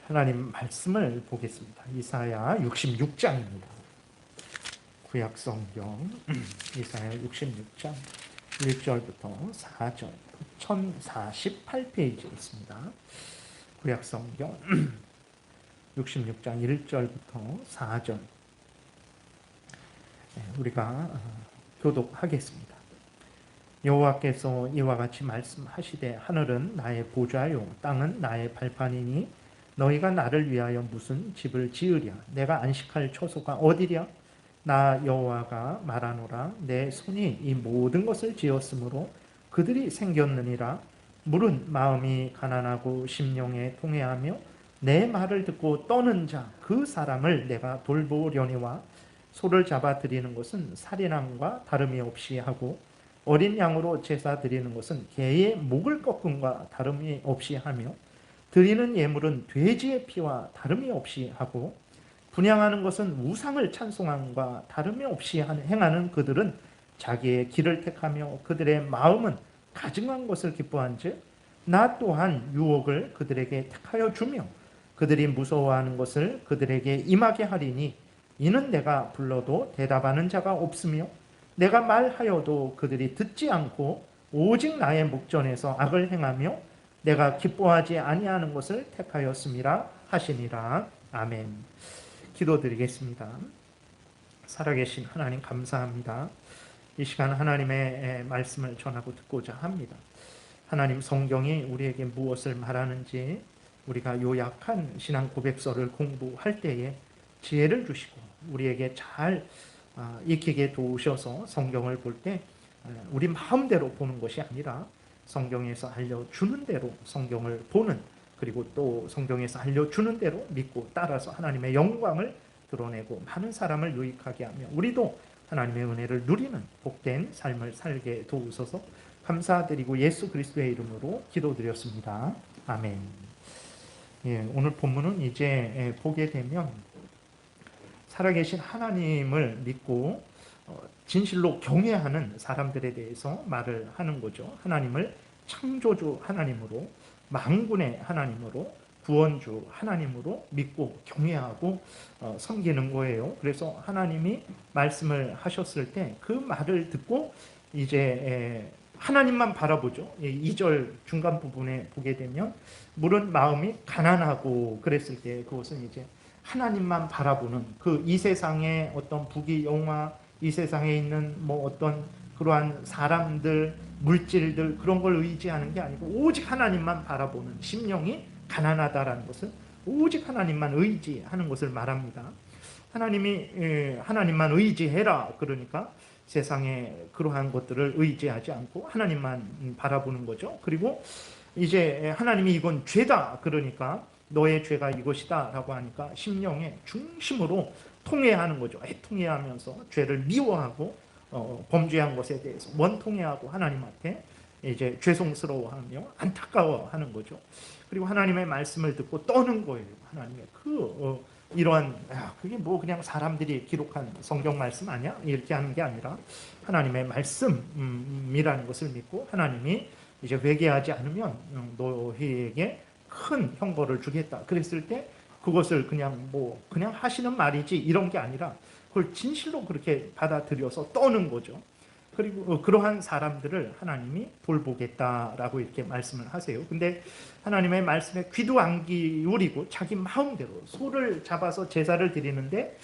하나님 말씀을 보겠습니다. 이사야 66장입니다. 구약 성경 이사야 66장 1절부터 4절 1048페이지에 있습니다. 구약 성경 66장 1절부터 4절 우리가 교독하겠습니다. 여호와께서 이와 같이 말씀하시되 하늘은 나의 보좌요 땅은 나의 발판이니 너희가 나를 위하여 무슨 집을 지으랴. 내가 안식할 처소가 어디랴. 나 여호와가 말하노라. 내 손이 이 모든 것을 지었으므로 그들이 생겼느니라. 물은 마음이 가난하고 심령에 통회하며 내 말을 듣고 떠는 자 그 사람을 내가 돌보려니와 소를 잡아 드리는 것은 살인함과 다름이 없이 하고 어린 양으로 제사 드리는 것은 개의 목을 꺾음과 다름이 없이 하며 드리는 예물은 돼지의 피와 다름이 없이 하고 분향하는 것은 우상을 찬송함과 다름이 없이 행하는 그들은 자기의 길을 택하며 그들의 마음은 가증한 것을 기뻐한즉 나 또한 유혹을 그들에게 택하여 주며 그들이 무서워하는 것을 그들에게 임하게 하리니 이는 내가 불러도 대답하는 자가 없으며 내가 말하여도 그들이 듣지 않고 오직 나의 목전에서 악을 행하며 내가 기뻐하지 아니하는 것을 택하였음이라 하시니라. 아멘. 기도드리겠습니다. 살아계신 하나님 감사합니다. 이 시간 하나님의 말씀을 전하고 듣고자 합니다. 하나님 성경이 우리에게 무엇을 말하는지 우리가 요약한 신앙 고백서를 공부할 때에 지혜를 주시고 우리에게 잘 익히게 도우셔서 성경을 볼 때 우리 마음대로 보는 것이 아니라 성경에서 알려주는 대로 성경을 보는, 그리고 또 성경에서 알려주는 대로 믿고 따라서 하나님의 영광을 드러내고 많은 사람을 유익하게 하며 우리도 하나님의 은혜를 누리는 복된 삶을 살게 도우소서. 감사드리고 예수 그리스도의 이름으로 기도드렸습니다. 아멘. 오늘 본문은 이제 보게 되면 살아계신 하나님을 믿고 진실로 경외하는 사람들에 대해서 말을 하는 거죠. 하나님을 창조주 하나님으로, 만군의 하나님으로, 구원주 하나님으로 믿고 경외하고 섬기는 거예요. 그래서 하나님이 말씀을 하셨을 때 그 말을 듣고 이제 하나님만 바라보죠. 2절 중간 부분에 보게 되면 물은 마음이 가난하고 그랬을 때 그것은 이제 하나님만 바라보는 그 이 세상의 어떤 부귀영화, 이 세상에 있는 뭐 어떤 그러한 사람들, 물질들 그런 걸 의지하는 게 아니고 오직 하나님만 바라보는 심령이 가난하다라는 것은 오직 하나님만 의지하는 것을 말합니다. 하나님이 하나님만 의지해라 그러니까 세상에 그러한 것들을 의지하지 않고 하나님만 바라보는 거죠. 그리고 이제 하나님이 이건 죄다 그러니까 너의 죄가 이것이다 라고 하니까 심령의 중심으로 통회하는 거죠. 통회하면서 죄를 미워하고 범죄한 것에 대해서 원통회하고 하나님 앞에 이제 죄송스러워하며 안타까워하는 거죠. 그리고 하나님의 말씀을 듣고 떠는 거예요. 하나님의 이러한 그게 뭐 그냥 사람들이 기록한 성경 말씀 아니야? 이렇게 하는 게 아니라 하나님의 말씀이라는 것을 믿고 하나님이 이제 회개하지 않으면 너희에게 큰 형벌을 주겠다. 그랬을 때 그것을 그냥 그냥 하시는 말이지 이런 게 아니라 그걸 진실로 그렇게 받아들여서 떠는 거죠. 그리고 그러한 사람들을 하나님이 돌보겠다라고 이렇게 말씀을 하세요. 근데 하나님의 말씀에 귀도 안 기울이고 자기 마음대로 소를 잡아서 제사를 드리는데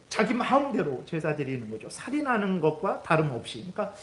자기 마음대로 제사 드리는 거죠. 살인하는 것과 다름없이. 그러니까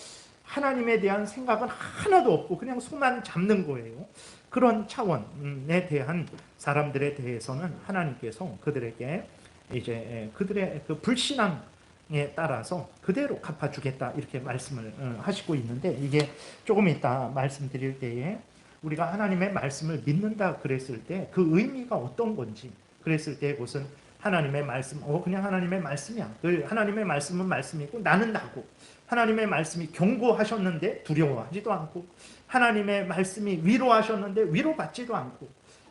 하나님에 대한 생각은 하나도 없고 그냥 소만 잡는 거예요. 그런 차원에 대한 사람들에 대해서는 하나님께서 그들에게 이제 그들의 그 불신앙에 따라서 그대로 갚아주겠다 이렇게 말씀을 하시고 있는데 이게 조금 이따 말씀드릴 때에 우리가 하나님의 말씀을 믿는다 그랬을 때 그 의미가 어떤 건지 그랬을 때 그것은 하나님의 말씀 그냥 하나님의 말씀이야. 하나님의 말씀은 말씀이고 나는 나고 하나님의 말씀이 경고하셨는데 두려워하지도 않고 하나님의 말씀이 위로하셨는데 위로받지도 않고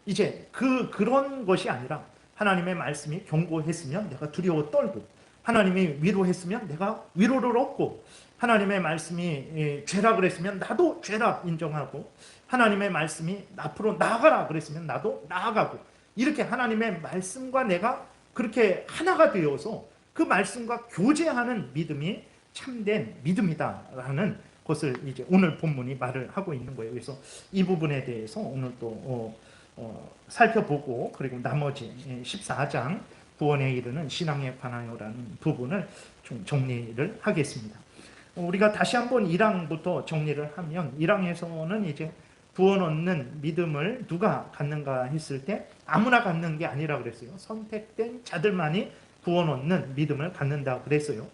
이제 그런 것이 아니라 하나님의 말씀이 경고했으면 내가 두려워 떨고 하나님이 위로했으면 내가 위로를 얻고 하나님의 말씀이 죄라 그랬으면 나도 죄라 인정하고 하나님의 말씀이 앞으로 나아가라 그랬으면 나도 나아가고 이렇게 하나님의 말씀과 내가 그렇게 하나가 되어서 그 말씀과 교제하는 믿음이 참된 믿음이다라는 것을 이제 오늘 본문이 말을 하고 있는 거예요. 그래서 이 부분에 대해서 오늘 또 살펴보고, 그리고 나머지 14장 구원에 이르는 신앙에 관하여라는 부분을 좀 정리를 하겠습니다. 우리가 다시 한번 1항부터 정리를 하면, 1항에서는 이제 구원 얻는 믿음을 누가 갖는가 했을 때 아무나 갖는 게 아니라 그랬어요. 선택된 자들만이 구원 얻는 믿음을 갖는다 그랬어요.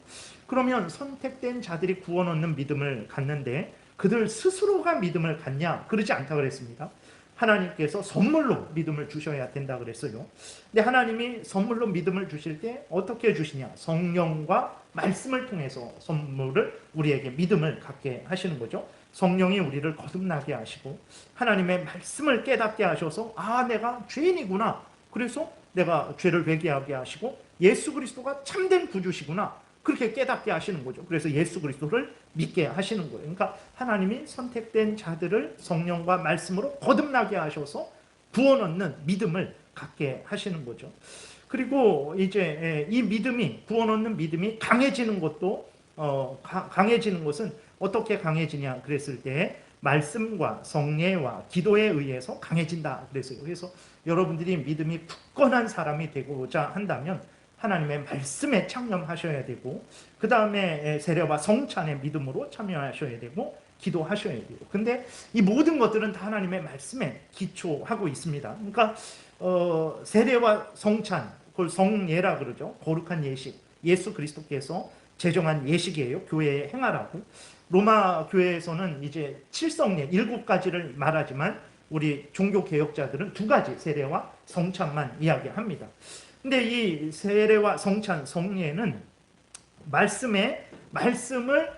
그러면 선택된 자들이 구원 얻는 믿음을 갖는데 그들 스스로가 믿음을 갖냐? 그러지 않다 그랬습니다. 하나님께서 선물로 믿음을 주셔야 된다 그랬어요. 근데 하나님이 선물로 믿음을 주실 때 어떻게 주시냐? 성령과 말씀을 통해서 선물을, 우리에게 믿음을 갖게 하시는 거죠. 성령이 우리를 거듭나게 하시고 하나님의 말씀을 깨닫게 하셔서 아, 내가 죄인이구나. 그래서 내가 죄를 회개하게 하시고 예수 그리스도가 참된 구주시구나. 그렇게 깨닫게 하시는 거죠. 그래서 예수 그리스도를 믿게 하시는 거예요. 그러니까 하나님이 선택된 자들을 성령과 말씀으로 거듭나게 하셔서 구원 얻는 믿음을 갖게 하시는 거죠. 그리고 이제 이 믿음이, 구원 얻는 믿음이 강해지는 것도, 강해지는 것은 어떻게 강해지냐 그랬을 때 말씀과 성례와 기도에 의해서 강해진다 그랬어요. 그래서 여러분들이 믿음이 굳건한 사람이 되고자 한다면 하나님의 말씀에 창념하셔야 되고, 그 다음에 세례와 성찬의 믿음으로 참여하셔야 되고, 기도하셔야 돼요. 근데 이 모든 것들은 다 하나님의 말씀에 기초하고 있습니다. 그러니까 세례와 성찬, 그걸 성예라 그러죠. 거룩한 예식, 예수 그리스도께서 제정한 예식이에요. 교회에 행하라고. 로마 교회에서는 이제 7성례 7가지를 말하지만 우리 종교 개혁자들은 2가지 세례와 성찬만 이야기합니다. 근데 이 세례와 성찬, 성례는 말씀을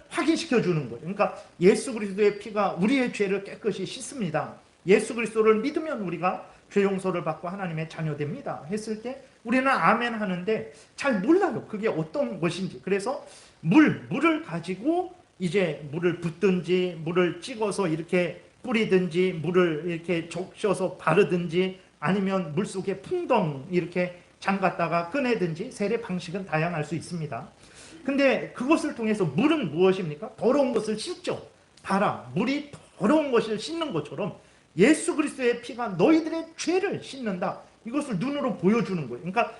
확인시켜 주는 거예요. 그러니까 예수 그리스도의 피가 우리의 죄를 깨끗이 씻습니다. 예수 그리스도를 믿으면 우리가 죄 용서를 받고 하나님의 자녀됩니다. 했을 때 우리는 아멘 하는데 잘 몰라요. 그게 어떤 것인지. 그래서 물을 가지고 이제 물을 붓든지 물을 찍어서 이렇게 뿌리든지 물을 이렇게 적셔서 바르든지 아니면 물속에 풍덩 이렇게 잠갔다가 꺼내든지 세례 방식은 다양할 수 있습니다. 근데 그것을 통해서 물은 무엇입니까? 더러운 것을 씻죠. 봐라, 물이 더러운 것을 씻는 것처럼 예수 그리스도의 피가 너희들의 죄를 씻는다. 이것을 눈으로 보여주는 거예요. 그러니까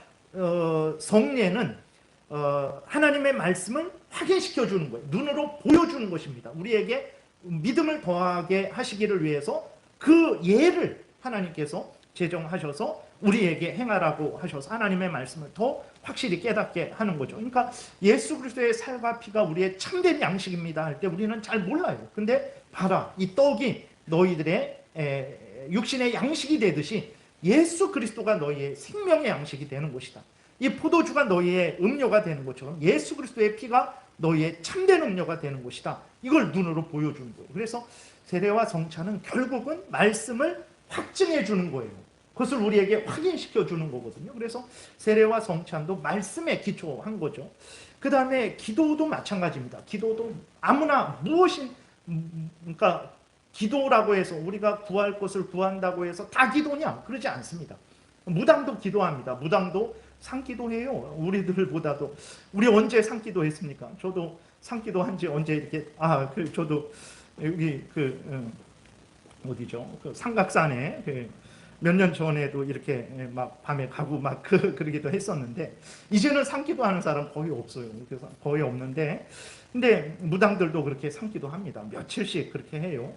성례는 하나님의 말씀을 확인시켜 주는 거예요. 눈으로 보여주는 것입니다. 우리에게 믿음을 더하게 하시기를 위해서 그 예를 하나님께서 제정하셔서 우리에게 행하라고 하셔서 하나님의 말씀을 더 확실히 깨닫게 하는 거죠. 그러니까 예수 그리스도의 살과 피가 우리의 참된 양식입니다 할 때 우리는 잘 몰라요. 근데 봐라, 이 떡이 너희들의 육신의 양식이 되듯이 예수 그리스도가 너희의 생명의 양식이 되는 것이다. 이 포도주가 너희의 음료가 되는 것처럼 예수 그리스도의 피가 너희의 참된 음료가 되는 것이다. 이걸 눈으로 보여주는 거예요. 그래서 세례와 성찬은 결국은 말씀을 확증해 주는 거예요. 그것을 우리에게 확인시켜 주는 거거든요. 그래서 세례와 성찬도 말씀에 기초한 거죠. 그 다음에 기도도 마찬가지입니다. 기도도 아무나 그러니까 기도라고 해서 우리가 구할 것을 구한다고 해서 다 기도냐? 그러지 않습니다. 무당도 기도합니다. 무당도 상기도해요. 우리들보다도. 우리 언제 상기도 했습니까? 저도 상기도 한지 언제 이렇게 저도 여기 어디죠? 그 삼각산에 몇 년 전에도 이렇게 막 밤에 가고 막 그러기도 했었는데 이제는 상기도 하는 사람 거의 없어요. 그래서 거의 없는데 근데 무당들도 그렇게 상기도 합니다. 며칠씩 그렇게 해요.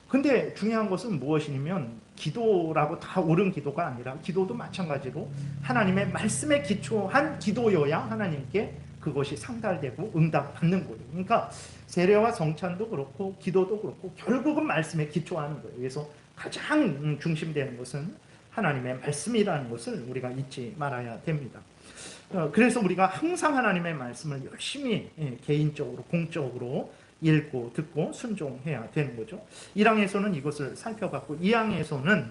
근데 중요한 것은 무엇이냐면 기도라고 다 옳은 기도가 아니라 기도도 마찬가지로 하나님의 말씀에 기초한 기도여야 하나님께 그것이 상달되고 응답받는 거예요. 그러니까 세례와 성찬도 그렇고 기도도 그렇고 결국은 말씀에 기초하는 거예요. 그래서 가장 중심되는 것은 하나님의 말씀이라는 것을 우리가 잊지 말아야 됩니다. 그래서 우리가 항상 하나님의 말씀을 열심히 개인적으로 공적으로 읽고 듣고 순종해야 되는 거죠. 1항에서는 이것을 살펴봤고 2항에서는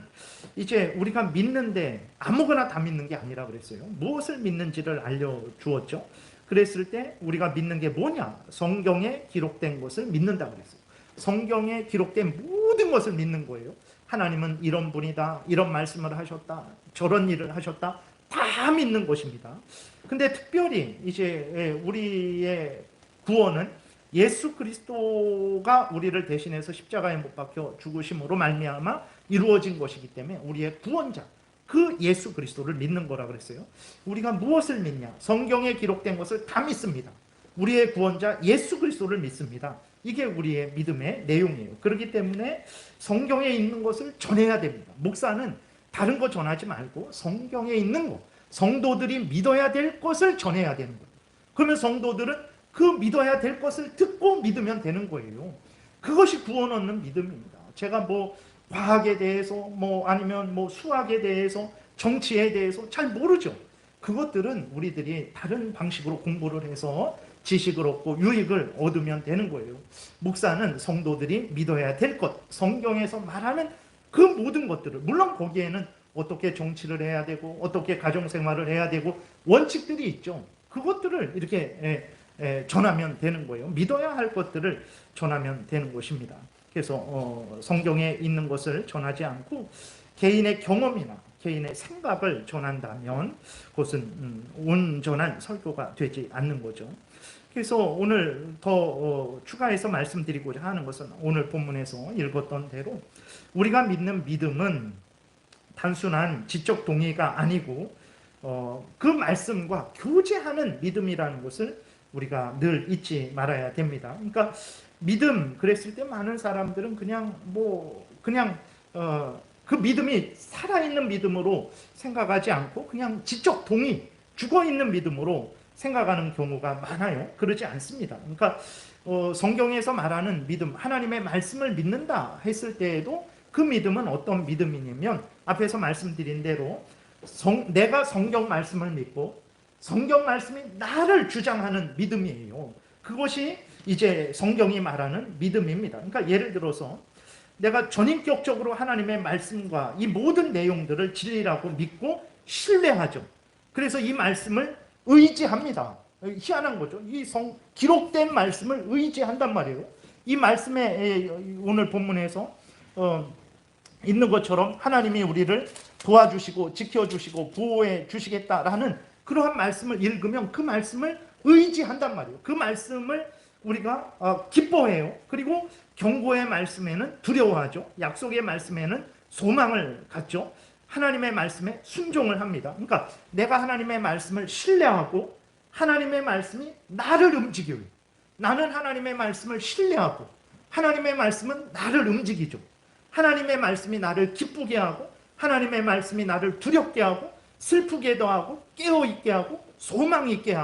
이제 우리가 믿는데 아무거나 다 믿는 게 아니라 그랬어요. 무엇을 믿는지를 알려주었죠. 그랬을 때 우리가 믿는 게 뭐냐? 성경에 기록된 것을 믿는다 그랬어요. 성경에 기록된 모든 것을 믿는 거예요. 하나님은 이런 분이다, 이런 말씀을 하셨다, 저런 일을 하셨다, 다 믿는 것입니다. 근데 특별히 이제 우리의 구원은 예수 그리스도가 우리를 대신해서 십자가에 못 박혀 죽으심으로 말미암아 이루어진 것이기 때문에 우리의 구원자, 그 예수 그리스도를 믿는 거라 그랬어요. 우리가 무엇을 믿냐? 성경에 기록된 것을 다 믿습니다. 우리의 구원자 예수 그리스도를 믿습니다. 이게 우리의 믿음의 내용이에요. 그렇기 때문에 성경에 있는 것을 전해야 됩니다. 목사는 다른 거 전하지 말고 성경에 있는 것, 성도들이 믿어야 될 것을 전해야 되는 거예요. 그러면 성도들은 그 믿어야 될 것을 듣고 믿으면 되는 거예요. 그것이 구원 얻는 믿음입니다. 제가 뭐 과학에 대해서 아니면 수학에 대해서 정치에 대해서 잘 모르죠. 그것들은 우리들이 다른 방식으로 공부를 해서 지식을 얻고 유익을 얻으면 되는 거예요. 목사는 성도들이 믿어야 될 것, 성경에서 말하는 그 모든 것들을, 물론 거기에는 어떻게 정치를 해야 되고 어떻게 가정생활을 해야 되고 원칙들이 있죠. 그것들을 이렇게 전하면 되는 거예요. 믿어야 할 것들을 전하면 되는 것입니다. 그래서 성경에 있는 것을 전하지 않고 개인의 경험이나 개인의 생각을 전한다면 그것은 온전한 설교가 되지 않는 거죠. 그래서 오늘 더 추가해서 말씀드리고자 하는 것은 오늘 본문에서 읽었던 대로 우리가 믿는 믿음은 단순한 지적 동의가 아니고 그 말씀과 교제하는 믿음이라는 것을 우리가 늘 잊지 말아야 됩니다. 그러니까 믿음 그랬을 때 많은 사람들은 그냥 그 믿음이 살아있는 믿음으로 생각하지 않고 그냥 지적 동의, 죽어있는 믿음으로 생각하는 경우가 많아요. 그러지 않습니다. 그러니까 성경에서 말하는 믿음, 하나님의 말씀을 믿는다 했을 때에도 그 믿음은 어떤 믿음이냐면 앞에서 말씀드린 대로 내가 성경 말씀을 믿고 성경 말씀이 나를 주장하는 믿음이에요. 그것이 이제 성경이 말하는 믿음입니다. 그러니까 예를 들어서 내가 전인격적으로 하나님의 말씀과 이 모든 내용들을 진리라고 믿고 신뢰하죠. 그래서 이 말씀을 의지합니다. 희한한 거죠. 이 기록된 말씀을 의지한단 말이에요. 이 말씀에 오늘 본문에서 있는 것처럼 하나님이 우리를 도와주시고 지켜주시고 보호해 주시겠다라는 그러한 말씀을 읽으면 그 말씀을 의지한단 말이에요. 그 말씀을 우리가 기뻐해요. 그리고 경고의 말씀에는 두려워하죠. 약속의 말씀에는 소망을 갖죠. 하나님의 말씀에 순종을 합니다. 그러니까 내가 하나님의 말씀을 신뢰하고 하나님의 말씀이 나를 움직여요. 나는 하나님의 말씀을 신뢰하고 하나님의 말씀은 나를 움직이죠. 하나님의 말씀이 나를 기쁘게 하고 하나님의 말씀이 나를 두렵게 하고 슬프게도 하고 깨어있게 하고 소망 있게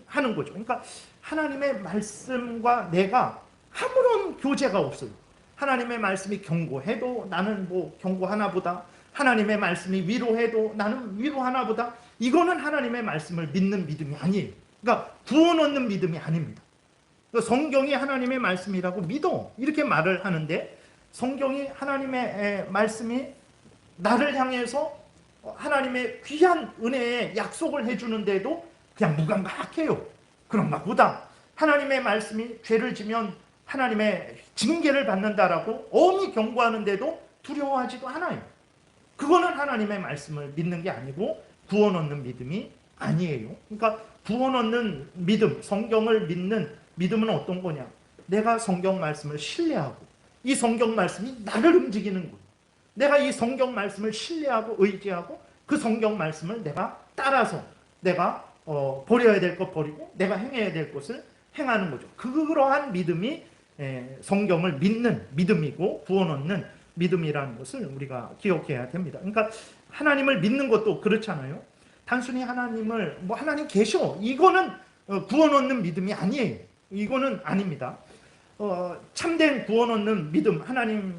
하는 거죠. 그러니까 하나님의 말씀과 내가 아무런 교제가 없어요. 하나님의 말씀이 경고해도 나는 경고하나 보다. 하나님의 말씀이 위로해도 나는 위로하나 보다. 이거는 하나님의 말씀을 믿는 믿음이 아니에요. 그러니까 구원 얻는 믿음이 아닙니다. 성경이 하나님의 말씀이라고 믿어 이렇게 말을 하는데 성경이 하나님의 말씀이 나를 향해서 하나님의 귀한 은혜의 약속을 해주는데도 그냥 무감각해요. 그런가 보다. 하나님의 말씀이 죄를 지면 하나님의 징계를 받는다라고 엄히 경고하는데도 두려워하지도 않아요. 그거는 하나님의 말씀을 믿는 게 아니고 구원 얻는 믿음이 아니에요. 그러니까 구원 얻는 믿음, 성경을 믿는 믿음은 어떤 거냐? 내가 성경 말씀을 신뢰하고 이 성경 말씀이 나를 움직이는 거예요. 내가 이 성경 말씀을 신뢰하고 의지하고 그 성경 말씀을 내가 따라서 내가 버려야 될 것 버리고 내가 행해야 될 것을 행하는 거죠. 그러한 믿음이 성경을 믿는 믿음이고 구원 얻는 믿음이라는 것을 우리가 기억해야 됩니다. 그러니까 하나님을 믿는 것도 그렇잖아요. 단순히 하나님 계셔 이거는 구원 얻는 믿음이 아니에요. 이거는 아닙니다. 참된 구원 얻는 믿음, 하나님을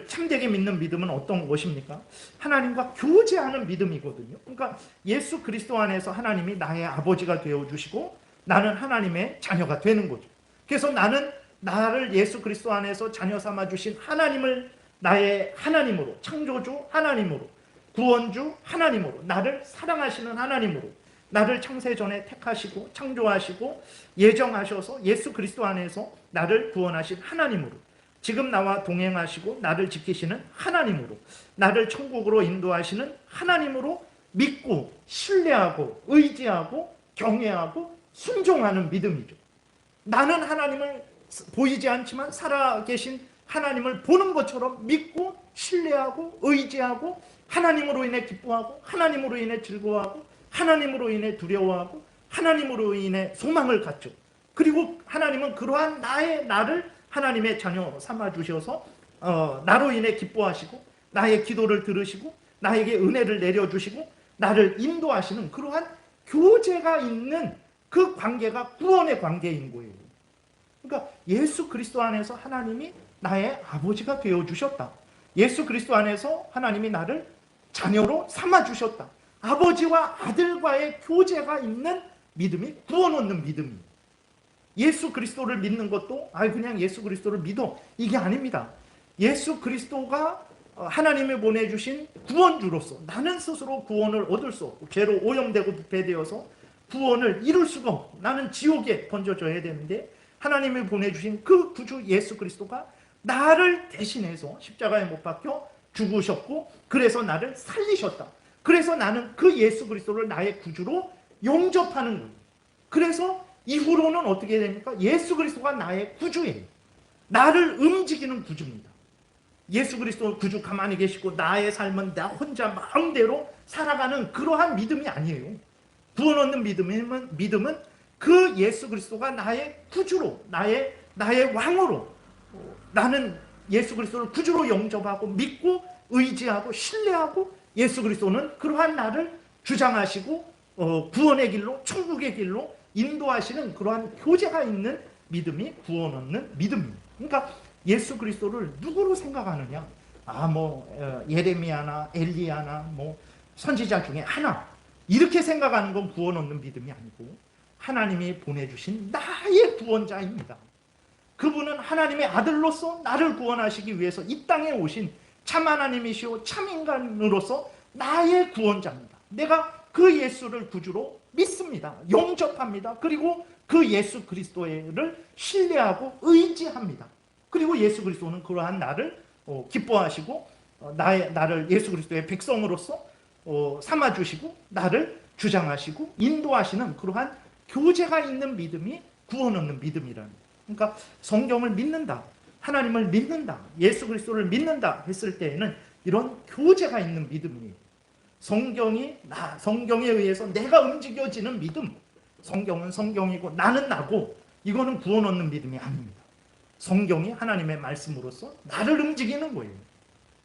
참되게 믿는 믿음은 어떤 것입니까? 하나님과 교제하는 믿음이거든요. 그러니까 예수 그리스도 안에서 하나님이 나의 아버지가 되어주시고 나는 하나님의 자녀가 되는 거죠. 그래서 나를 예수 그리스도 안에서 자녀 삼아주신 하나님을 나의 하나님으로, 창조주 하나님으로, 구원주 하나님으로, 나를 사랑하시는 하나님으로, 나를 창세전에 택하시고 창조하시고 예정하셔서 예수 그리스도 안에서 나를 구원하신 하나님으로 지금 나와 동행하시고 나를 지키시는 하나님으로, 나를 천국으로 인도하시는 하나님으로 믿고 신뢰하고 의지하고 경외하고 순종하는 믿음이죠. 나는 하나님을 보이지 않지만 살아계신 하나님을 보는 것처럼 믿고 신뢰하고 의지하고 나님으로 인해 기뻐하고 하나님으로 인해 즐거워하고 하나님으로 인해 두려워하고 하나님으로 인해 소망을 갖죠. 그리고 하나님은 그러한 나를 하나님의 자녀 삼아주셔서 나로 인해 기뻐하시고 나의 기도를 들으시고 나에게 은혜를 내려주시고 나를 인도하시는 그러한 교제가 있는 그 관계가 구원의 관계인 거예요. 그러니까 예수 그리스도 안에서 하나님이 나의 아버지가 되어주셨다. 예수 그리스도 안에서 하나님이 나를 자녀로 삼아주셨다. 아버지와 아들과의 교제가 있는 믿음이 구원 얻는 믿음이에요. 예수 그리스도를 믿는 것도 그냥 예수 그리스도를 믿어, 이게 아닙니다. 예수 그리스도가 하나님이 보내주신 구원주로서 나는 스스로 구원을 얻을 수 없고 죄로 오염되고 부패되어서 구원을 이룰 수가 없고 나는 지옥에 던져져야 되는데 하나님이 보내주신 그 구주 예수 그리스도가 나를 대신해서 십자가에 못 박혀 죽으셨고 그래서 나를 살리셨다. 그래서 나는 그 예수 그리스도를 나의 구주로 영접하는 거예요. 그래서 이후로는 어떻게 됩니까? 예수 그리스도가 나의 구주예요. 나를 움직이는 구주입니다. 예수 그리스도 구주 가만히 계시고 나의 삶은 나 혼자 마음대로 살아가는 그러한 믿음이 아니에요. 구원 얻는 믿음은 그 예수 그리스도가 나의 구주로, 나의 왕으로, 나는 예수 그리스도를 구주로 영접하고 믿고 의지하고 신뢰하고 예수 그리스도는 그러한 나를 주장하시고 구원의 길로, 천국의 길로 인도하시는 그러한 교제가 있는 믿음이 구원 얻는 믿음입니다. 그러니까 예수 그리스도를 누구로 생각하느냐? 예레미야나 엘리야나 선지자 중에 하나, 이렇게 생각하는 건 구원 얻는 믿음이 아니고 하나님이 보내주신 나의 구원자입니다. 그분은 하나님의 아들로서 나를 구원하시기 위해서 이 땅에 오신 참 하나님이시오 참 인간으로서 나의 구원자입니다. 내가 그 예수를 구주로 믿습니다. 영접합니다. 그리고 그 예수 그리스도를 신뢰하고 의지합니다. 그리고 예수 그리스도는 그러한 나를 기뻐하시고 나를 예수 그리스도의 백성으로서 삼아주시고 나를 주장하시고 인도하시는 그러한 교제가 있는 믿음이 구원 얻는 믿음이라는 거예요. 그러니까 성경을 믿는다, 하나님을 믿는다, 예수 그리스도를 믿는다 했을 때에는 이런 교제가 있는 믿음이에요. 성경에 의해서 내가 움직여지는 믿음, 성경은 성경이고 나는 나고, 이거는 구원 얻는 믿음이 아닙니다. 성경이 하나님의 말씀으로서 나를 움직이는 거예요.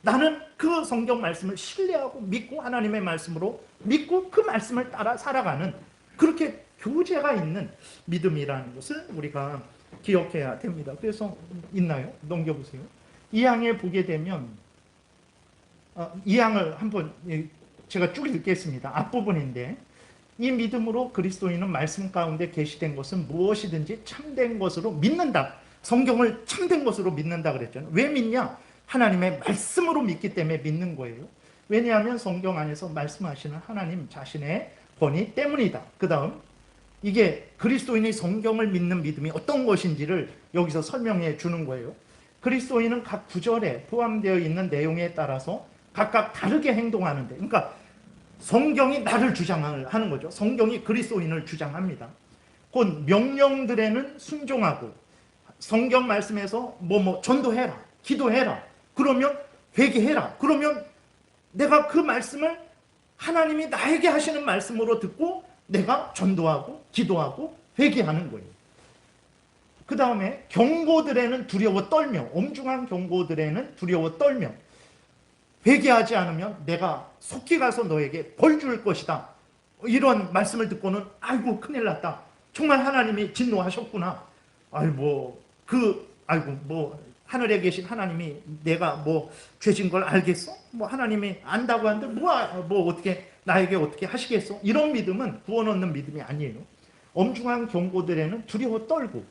나는 그 성경 말씀을 신뢰하고 믿고 하나님의 말씀으로 믿고 그 말씀을 따라 살아가는 그렇게 교제가 있는 믿음이라는 것을 우리가 기억해야 됩니다. 그래서 있나요? 넘겨보세요. 이 항에 보게 되면 이 항을 한번 제가 쭉 읽겠습니다. 앞부분인데, 이 믿음으로 그리스도인은 말씀 가운데 계시된 것은 무엇이든지 참된 것으로 믿는다. 성경을 참된 것으로 믿는다 그랬잖아요. 왜 믿냐? 하나님의 말씀으로 믿기 때문에 믿는 거예요. 왜냐하면 성경 안에서 말씀하시는 하나님 자신의 권위 때문이다. 그 다음, 이게 그리스도인이 성경을 믿는 믿음이 어떤 것인지를 여기서 설명해 주는 거예요. 그리스도인은 각 구절에 포함되어 있는 내용에 따라서 각각 다르게 행동하는데, 그러니까 성경이 나를 주장하는 거죠. 성경이 그리스도인을 주장합니다. 곧 명령들에는 순종하고, 성경 말씀에서 전도해라, 기도해라, 그러면 회개해라, 그러면 내가 그 말씀을 하나님이 나에게 하시는 말씀으로 듣고 내가 전도하고 기도하고 회개하는 거예요. 그 다음에 경고들에는 두려워 떨며, 엄중한 경고들에는 두려워 떨며, 회개하지 않으면 내가 속히 가서 너에게 벌 줄 것이다. 이런 말씀을 듣고는 아이고 큰일 났다. 정말 하나님이 진노하셨구나. 하늘에 계신 하나님이 내가 죄진 걸 알겠어? 하나님이 안다고 하는데 어떻게 나에게 어떻게 하시겠어? 이런 믿음은 구원 얻는 믿음이 아니에요. 엄중한 경고들에는 두려워 떨고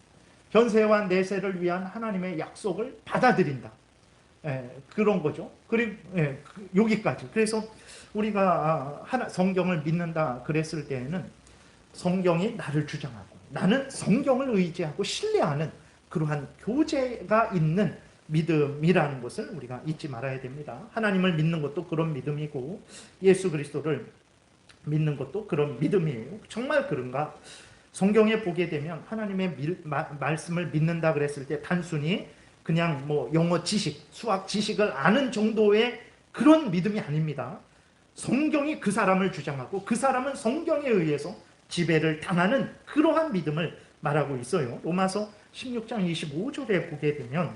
현세와 내세를 위한 하나님의 약속을 받아들인다. 그런 거죠. 그리고 여기까지. 그래서 우리가 성경을 믿는다 그랬을 때에는 성경이 나를 주장하고 나는 성경을 의지하고 신뢰하는 그러한 교제가 있는 믿음이라는 것을 우리가 잊지 말아야 됩니다. 하나님을 믿는 것도 그런 믿음이고 예수 그리스도를 믿는 것도 그런 믿음이에요. 정말 그런가? 성경에 보게 되면 하나님의 말씀을 믿는다 그랬을 때 단순히 그냥 뭐 영어 지식, 수학 지식을 아는 정도의 그런 믿음이 아닙니다. 성경이 그 사람을 주장하고 그 사람은 성경에 의해서 지배를 당하는 그러한 믿음을 말하고 있어요. 로마서 16장 25절에 보게 되면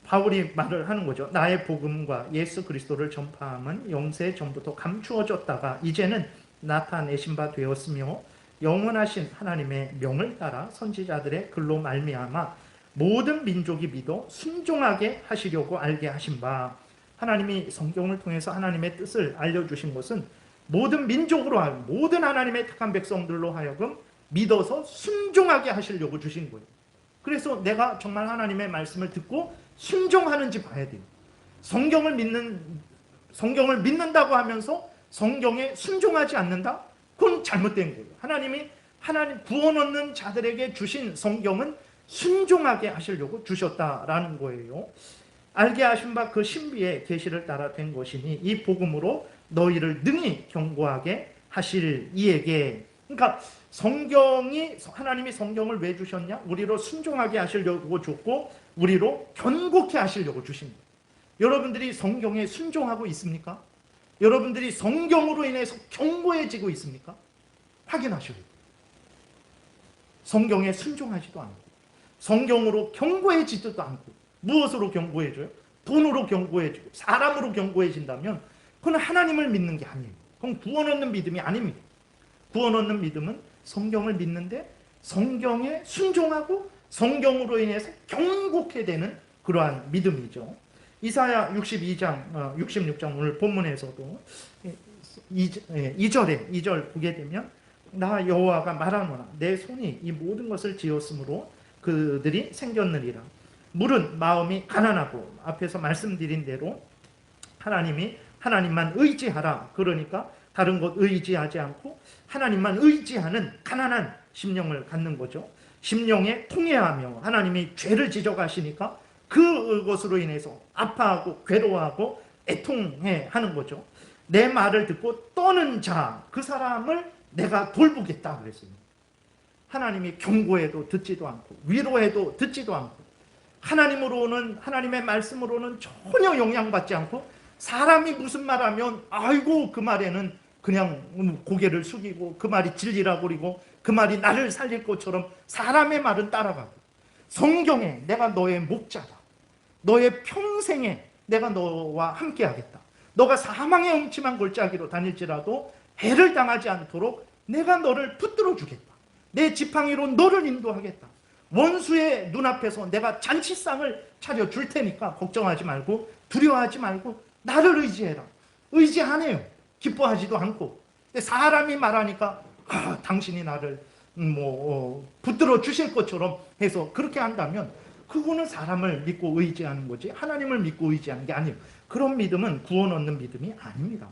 바울이 말을 하는 거죠. 나의 복음과 예수 그리스도를 전파함은 영세 전부터 감추어졌다가 이제는 나타내신 바 되었으며 영원하신 하나님의 명을 따라 선지자들의 글로 말미암아 모든 민족이 믿어 순종하게 하시려고 알게 하신 바. 하나님이 성경을 통해서 하나님의 뜻을 알려주신 것은 모든 민족으로 하여금 모든 하나님의 택한 백성들로 하여금 믿어서 순종하게 하시려고 주신 거예요. 그래서 내가 정말 하나님의 말씀을 듣고 순종하는지 봐야 돼요. 성경을 믿는다고 하면서 성경에 순종하지 않는다? 그건 잘못된 거예요. 하나님 구원 얻는 자들에게 주신 성경은 순종하게 하시려고 주셨다라는 거예요. 알게 하신 바 그 신비의 계시를 따라 된 것이니 이 복음으로 너희를 능히 경고하게 하실 이에게. 그러니까 하나님이 성경을 왜 주셨냐? 우리로 순종하게 하시려고 줬고 우리로 견고케 하시려고 주신 거예요. 여러분들이 성경에 순종하고 있습니까? 여러분들이 성경으로 인해서 견고해지고 있습니까? 확인하셔야 돼요. 성경에 순종하지도 않고 성경으로 견고해지지도 않고 무엇으로 견고해져요? 돈으로 견고해지고 사람으로 견고해진다면 그건 하나님을 믿는 게 아니에요. 그건 구원 얻는 믿음이 아닙니다. 구원 얻는 믿음은 성경을 믿는데 성경에 순종하고 성경으로 인해서 견고케 되는 그러한 믿음이죠. 이사야 62장, 66장 오늘 본문에서도 2절 보게 되면 나 여호와가 말하노라 내 손이 이 모든 것을 지었으므로 그들이 생겼느니라. 물은 마음이 가난하고 앞에서 말씀드린 대로 하나님만 의지하라. 그러니까 다른 것 의지하지 않고 하나님만 의지하는 가난한 심령을 갖는 거죠. 심령에 통회하며 하나님이 죄를 지적하시니까 그것으로 인해서 아파하고 괴로워하고 애통해하는 거죠. 내 말을 듣고 떠는 자, 그 사람을 내가 돌보겠다 그랬어요. 하나님이 경고해도 듣지도 않고 위로해도 듣지도 않고 하나님의 말씀으로는 전혀 영향받지 않고 사람이 무슨 말하면 아이고 그 말에는 그냥 고개를 숙이고 그 말이 진리라고 그리고 그 말이 나를 살릴 것처럼 사람의 말은 따라가고 성경에 내가 너의 목자다. 너의 평생에 내가 너와 함께 하겠다. 너가 사망의 음침한 골짜기로 다닐지라도 해를 당하지 않도록 내가 너를 붙들어 주겠다. 내 지팡이로 너를 인도하겠다. 원수의 눈앞에서 내가 잔치상을 차려줄 테니까 걱정하지 말고 두려워하지 말고 나를 의지해라. 의지 안 해요. 기뻐하지도 않고. 사람이 말하니까 당신이 나를 붙들어 주실 것처럼 해서 그렇게 한다면 그거는 사람을 믿고 의지하는 거지 하나님을 믿고 의지하는 게 아니에요. 그런 믿음은 구원 얻는 믿음이 아닙니다.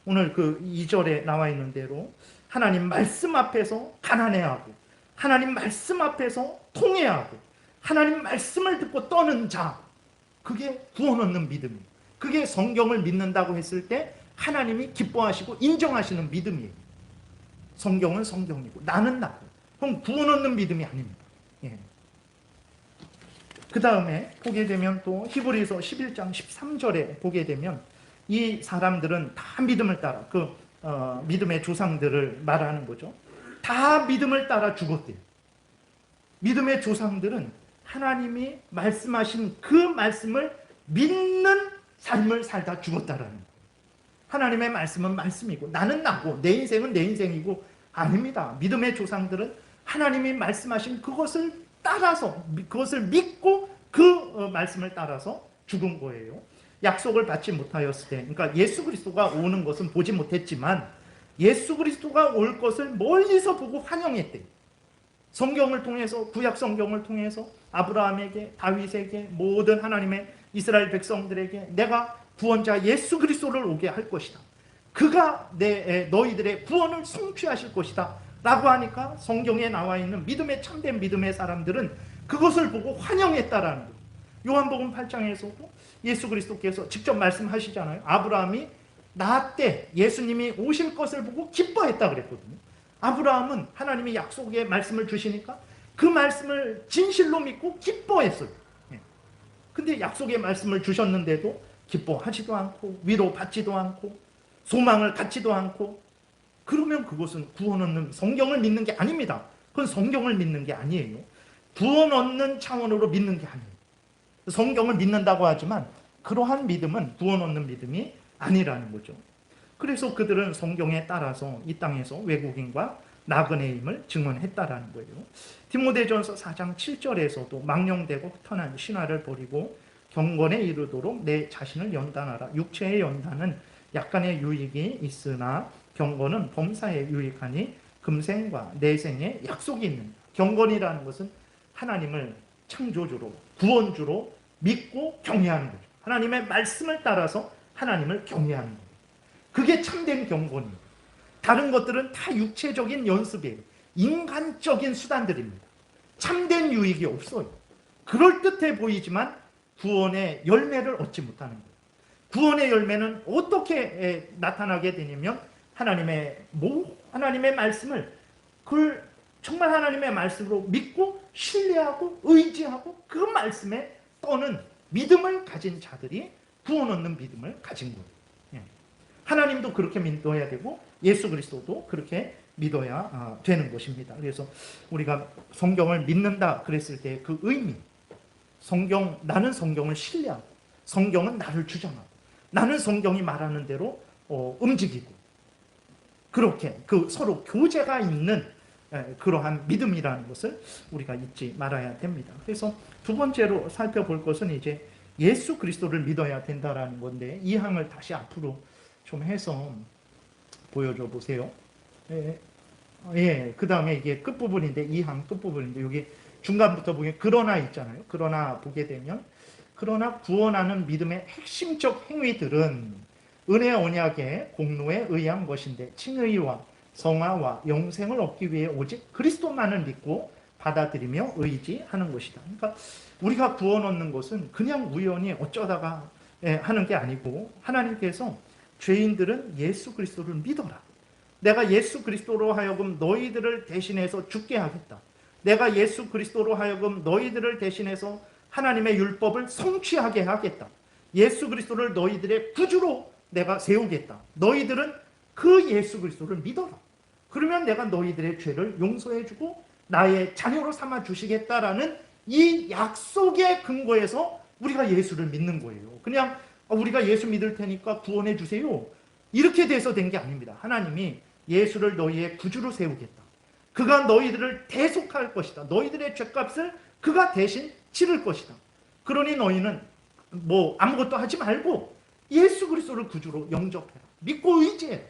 오늘 그 2절에 나와 있는 대로 하나님 말씀 앞에서 가난해하고 하나님 말씀 앞에서 통회하고 하나님 말씀을 듣고 떠는 자, 그게 구원 얻는 믿음이에요. 그게 성경을 믿는다고 했을 때 하나님이 기뻐하시고 인정하시는 믿음이에요. 성경은 성경이고 나는 나고. 그럼 구원 얻는 믿음이 아닙니다. 예. 그 다음에 보게 되면 또 히브리서 11장 13절에 보게 되면 이 사람들은 다 믿음을 따라 믿음의 조상들을 말하는 거죠. 다 믿음을 따라 죽었대요. 믿음의 조상들은 하나님이 말씀하신 그 말씀을 믿는 삶을 살다 죽었다라는 거예요. 하나님의 말씀은 말씀이고 나는 나고 내 인생은 내 인생이고 아닙니다. 믿음의 조상들은 하나님이 말씀하신 그것을 따라서 그것을 믿고 그 말씀을 따라서 죽은 거예요. 약속을 받지 못하였을 때, 그러니까 예수 그리스도가 오는 것은 보지 못했지만 예수 그리스도가 올 것을 멀리서 보고 환영했대요. 성경을 통해서, 구약 성경을 통해서 아브라함에게, 다윗에게, 모든 하나님의 이스라엘 백성들에게 내가 구원자 예수 그리스도를 오게 할 것이다. 그가 너희들의 구원을 성취하실 것이다 라고 하니까 성경에 나와 있는 참된 믿음의 사람들은 그것을 보고 환영했다라는 거예요. 요한복음 8장에서도 예수 그리스도께서 직접 말씀하시잖아요. 아브라함이 나 때 예수님이 오실 것을 보고 기뻐했다 그랬거든요. 아브라함은 하나님이 약속의 말씀을 주시니까 그 말씀을 진실로 믿고 기뻐했어요. 근데 약속의 말씀을 주셨는데도 기뻐하지도 않고 위로받지도 않고 소망을 갖지도 않고, 그러면 그것은 구원 얻는 성경을 믿는 게 아닙니다. 그건 성경을 믿는 게 아니에요. 구원 얻는 차원으로 믿는 게 아니에요. 성경을 믿는다고 하지만 그러한 믿음은 구원 얻는 믿음이 아니라는 거죠. 그래서 그들은 성경에 따라서 이 땅에서 외국인과 나그네임을 증언했다라는 거예요. 디모데전서 4장 7절에서도 망령되고 흩어난 신화를 버리고 경건에 이르도록 내 자신을 연단하라. 육체의 연단은 약간의 유익이 있으나 경건은 범사에 유익하니 금생과 내생에 약속이 있는. 경건이라는 것은 하나님을 창조주로 구원주로 믿고 경외하는 거죠. 하나님의 말씀을 따라서 하나님을 경외하는 거예요. 그게 참된 경건이에요. 다른 것들은 다 육체적인 연습이에요. 인간적인 수단들입니다. 참된 유익이 없어요. 그럴듯해 보이지만 구원의 열매를 얻지 못하는 거예요. 구원의 열매는 어떻게 나타나게 되냐면 하나님의 말씀을 그걸 정말 하나님의 말씀으로 믿고 신뢰하고 의지하고 그 말씀에 떠는 믿음을 가진 자들이 구원 얻는 믿음을 가진 거예요. 하나님도 그렇게 믿어야 되고 예수 그리스도도 그렇게 믿어야 되는 것입니다. 그래서 우리가 성경을 믿는다 그랬을 때 그 의미, 나는 성경을 신뢰하고 성경은 나를 주장하고 나는 성경이 말하는 대로 움직이고, 그렇게 그 서로 교제가 있는 그러한 믿음이라는 것을 우리가 잊지 말아야 됩니다. 그래서 두 번째로 살펴볼 것은 이제 예수 그리스도를 믿어야 된다라는 건데, 이 항을 다시 앞으로 좀 해서 보여줘 보세요. 그 다음에 이게 끝부분인데, 이 항 끝부분인데, 여기 중간부터 보면 그러나 있잖아요. 그러나 보게 되면, 그러나 구원하는 믿음의 핵심적 행위들은 은혜 언약의 공로에 의한 것인데 칭의와 성화와 영생을 얻기 위해 오직 그리스도만을 믿고 받아들이며 의지하는 것이다. 그러니까 우리가 구원 얻는 것은 그냥 우연히 어쩌다가 하는 게 아니고, 하나님께서 죄인들은 예수 그리스도를 믿어라. 내가 예수 그리스도로 하여금 너희들을 대신해서 죽게 하겠다. 내가 예수 그리스도로 하여금 너희들을 대신해서 하나님의 율법을 성취하게 하겠다. 예수 그리스도를 너희들의 구주로 내가 세우겠다. 너희들은 그 예수 그리스도를 믿어라. 그러면 내가 너희들의 죄를 용서해주고 나의 자녀로 삼아 주시겠다라는 이 약속의 근거에서 우리가 예수를 믿는 거예요. 그냥 우리가 예수 믿을 테니까 구원해 주세요, 이렇게 돼서 된 게 아닙니다. 하나님이 예수를 너희의 구주로 세우겠다. 그가 너희들을 대속할 것이다. 너희들의 죄값을 그가 대신 치를 것이다. 그러니 너희는 아무것도 하지 말고 예수 그리스도를 구주로 영접해라. 믿고 의지해.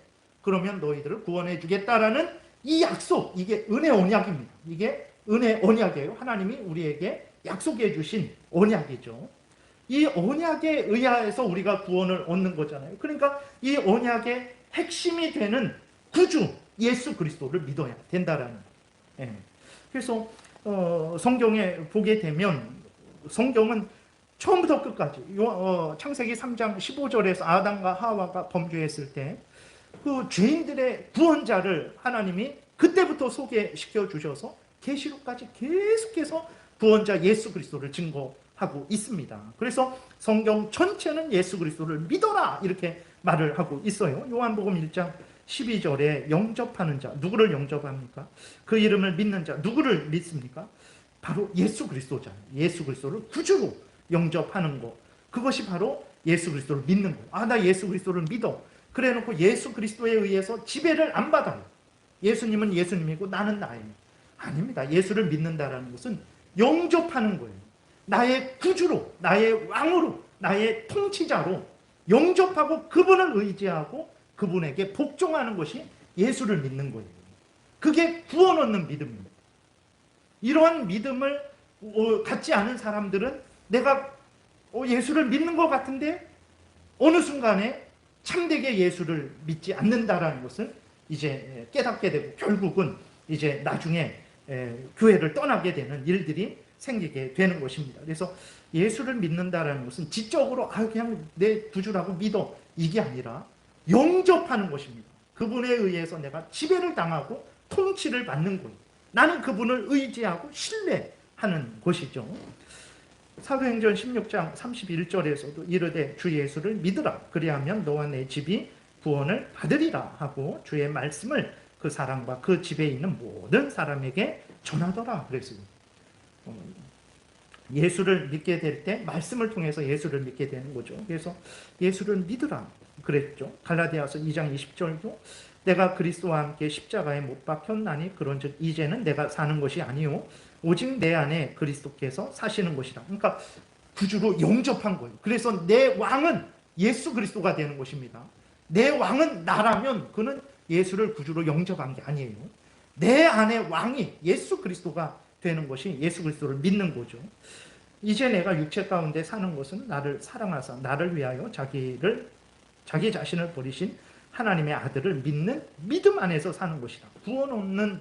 그러면 너희들을 구원해 주겠다라는 이 약속, 이게 은혜 언약입니다. 이게 은혜 언약이에요. 하나님이 우리에게 약속해 주신 언약이죠. 이 언약에 의하여서 우리가 구원을 얻는 거잖아요. 그러니까 이 언약의 핵심이 되는 구주 예수 그리스도를 믿어야 된다라는 거예요. 그래서 성경에 보게 되면, 성경은 처음부터 끝까지 창세기 3장 15절에서 아담과 하와가 범죄했을 때 그 죄인들의 구원자를 하나님이 그때부터 소개시켜 주셔서 계시록까지 계속해서 구원자 예수 그리스도를 증거하고 있습니다. 그래서 성경 전체는 예수 그리스도를 믿어라 이렇게 말을 하고 있어요. 요한복음 1장 12절에 영접하는 자, 누구를 영접합니까? 그 이름을 믿는 자, 누구를 믿습니까? 바로 예수 그리스도잖아요. 예수 그리스도를 구주로 영접하는 것, 그것이 바로 예수 그리스도를 믿는 거. 나 예수 그리스도를 믿어. 그래 놓고 예수 그리스도에 의해서 지배를 안 받아요. 예수님은 예수님이고 나는 나예요. 아닙니다. 예수를 믿는다라는 것은 영접하는 거예요. 나의 구주로, 나의 왕으로, 나의 통치자로 영접하고 그분을 의지하고 그분에게 복종하는 것이 예수를 믿는 거예요. 그게 구원 얻는 믿음입니다. 이러한 믿음을 갖지 않은 사람들은 내가 예수를 믿는 것 같은데 어느 순간에 참되게 예수를 믿지 않는다라는 것을 이제 깨닫게 되고, 결국은 이제 나중에 교회를 떠나게 되는 일들이 생기게 되는 것입니다. 그래서 예수를 믿는다라는 것은 지적으로 그냥 내 구주라고 믿어 이게 아니라 영접하는 것입니다. 그분에 의해서 내가 지배를 당하고 통치를 받는 거예요. 나는 그분을 의지하고 신뢰하는 것이죠. 사도행전 16장 31절에서도 이르되 주 예수를 믿으라 그리하면 너와 내 집이 구원을 받으리라 하고 주의 말씀을 그 사람과 그 집에 있는 모든 사람에게 전하더라 그랬어요. 예수를 믿게 될 때 말씀을 통해서 예수를 믿게 되는 거죠. 그래서 예수를 믿으라 그랬죠. 갈라디아서 2장 20절도 내가 그리스도와 함께 십자가에 못 박혔나니 그런즉 이제는 내가 사는 것이 아니요 오직 내 안에 그리스도께서 사시는 것이라. 그러니까 구주로 영접한 거예요. 그래서 내 왕은 예수 그리스도가 되는 것입니다. 내 왕은 나라면 그는 예수를 구주로 영접한 게 아니에요. 내 안에 왕이 예수 그리스도가 되는 것이 예수 그리스도를 믿는 거죠. 이제 내가 육체 가운데 사는 것은 나를 사랑하사 나를 위하여 자기 자신을 버리신 하나님의 아들을 믿는 믿음 안에서 사는 것이다. 구원 얻는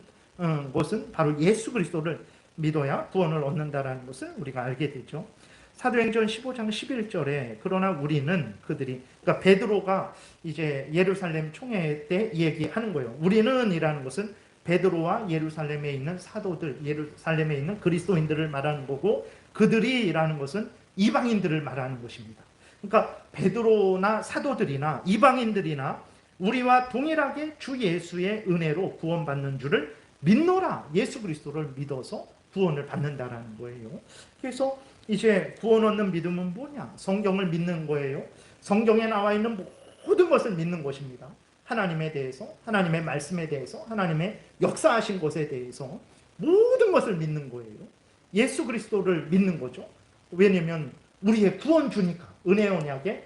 것은 바로 예수 그리스도를 믿어야 구원을 얻는다라는 것을 우리가 알게 되죠. 사도행전 15장 11절에 그러나 우리는 그러니까 베드로가 이제 예루살렘 총회 때 얘기하는 거예요. 우리는 이라는 것은 베드로와 예루살렘에 있는 사도들, 예루살렘에 있는 그리스도인들을 말하는 거고 그들이라는 것은 이방인들을 말하는 것입니다. 그러니까 베드로나 사도들이나 이방인들이나 우리와 동일하게 주 예수의 은혜로 구원받는 줄을 믿노라. 예수 그리스도를 믿어서 구원을 받는다라는 거예요. 그래서 이제 구원 얻는 믿음은 뭐냐? 성경을 믿는 거예요. 성경에 나와 있는 모든 것을 믿는 것입니다. 하나님에 대해서, 하나님의 말씀에 대해서, 하나님의 역사하신 것에 대해서 모든 것을 믿는 거예요. 예수 그리스도를 믿는 거죠. 왜냐하면 우리의 구원주니까, 은혜 언약의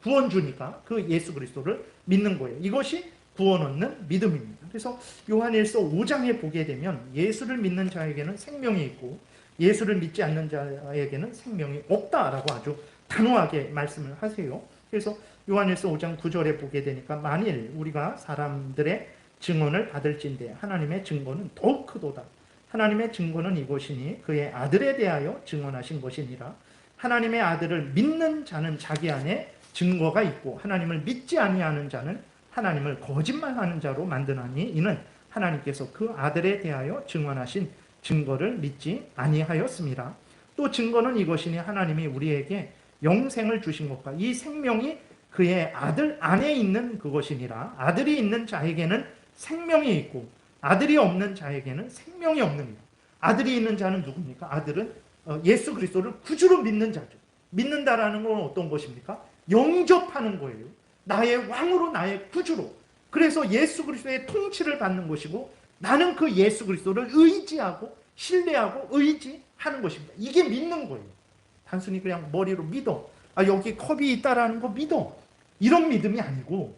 구원주니까 그 예수 그리스도를 믿는 거예요. 이것이 구원 얻는 믿음입니다. 그래서 요한일서 5장에 보게 되면 예수를 믿는 자에게는 생명이 있고 예수를 믿지 않는 자에게는 생명이 없다라고 아주 단호하게 말씀을 하세요. 그래서 요한일서 5장 9절에 보게 되니까 만일 우리가 사람들의 증언을 받을진대 하나님의 증거는 더욱 크도다. 하나님의 증거는 이것이니 그의 아들에 대하여 증언하신 것이니라. 하나님의 아들을 믿는 자는 자기 안에 증거가 있고 하나님을 믿지 아니하는 자는 하나님을 거짓말하는 자로 만드나니 이는 하나님께서 그 아들에 대하여 증언하신 증거를 믿지 아니하였습니다. 또 증거는 이것이니 하나님이 우리에게 영생을 주신 것과 이 생명이 그의 아들 안에 있는 그것이니라. 아들이 있는 자에게는 생명이 있고 아들이 없는 자에게는 생명이 없느니라. 아들이 있는 자는 누굽니까? 아들은 예수 그리스도를 구주로 믿는 자죠. 믿는다라는 건 어떤 것입니까? 영접하는 거예요. 나의 왕으로, 나의 구주로. 그래서 예수 그리스도의 통치를 받는 것이고 나는 그 예수 그리스도를 의지하고 신뢰하고 의지하는 것입니다. 이게 믿는 거예요. 단순히 그냥 머리로 믿어. 여기 컵이 있다라는 거 믿어. 이런 믿음이 아니고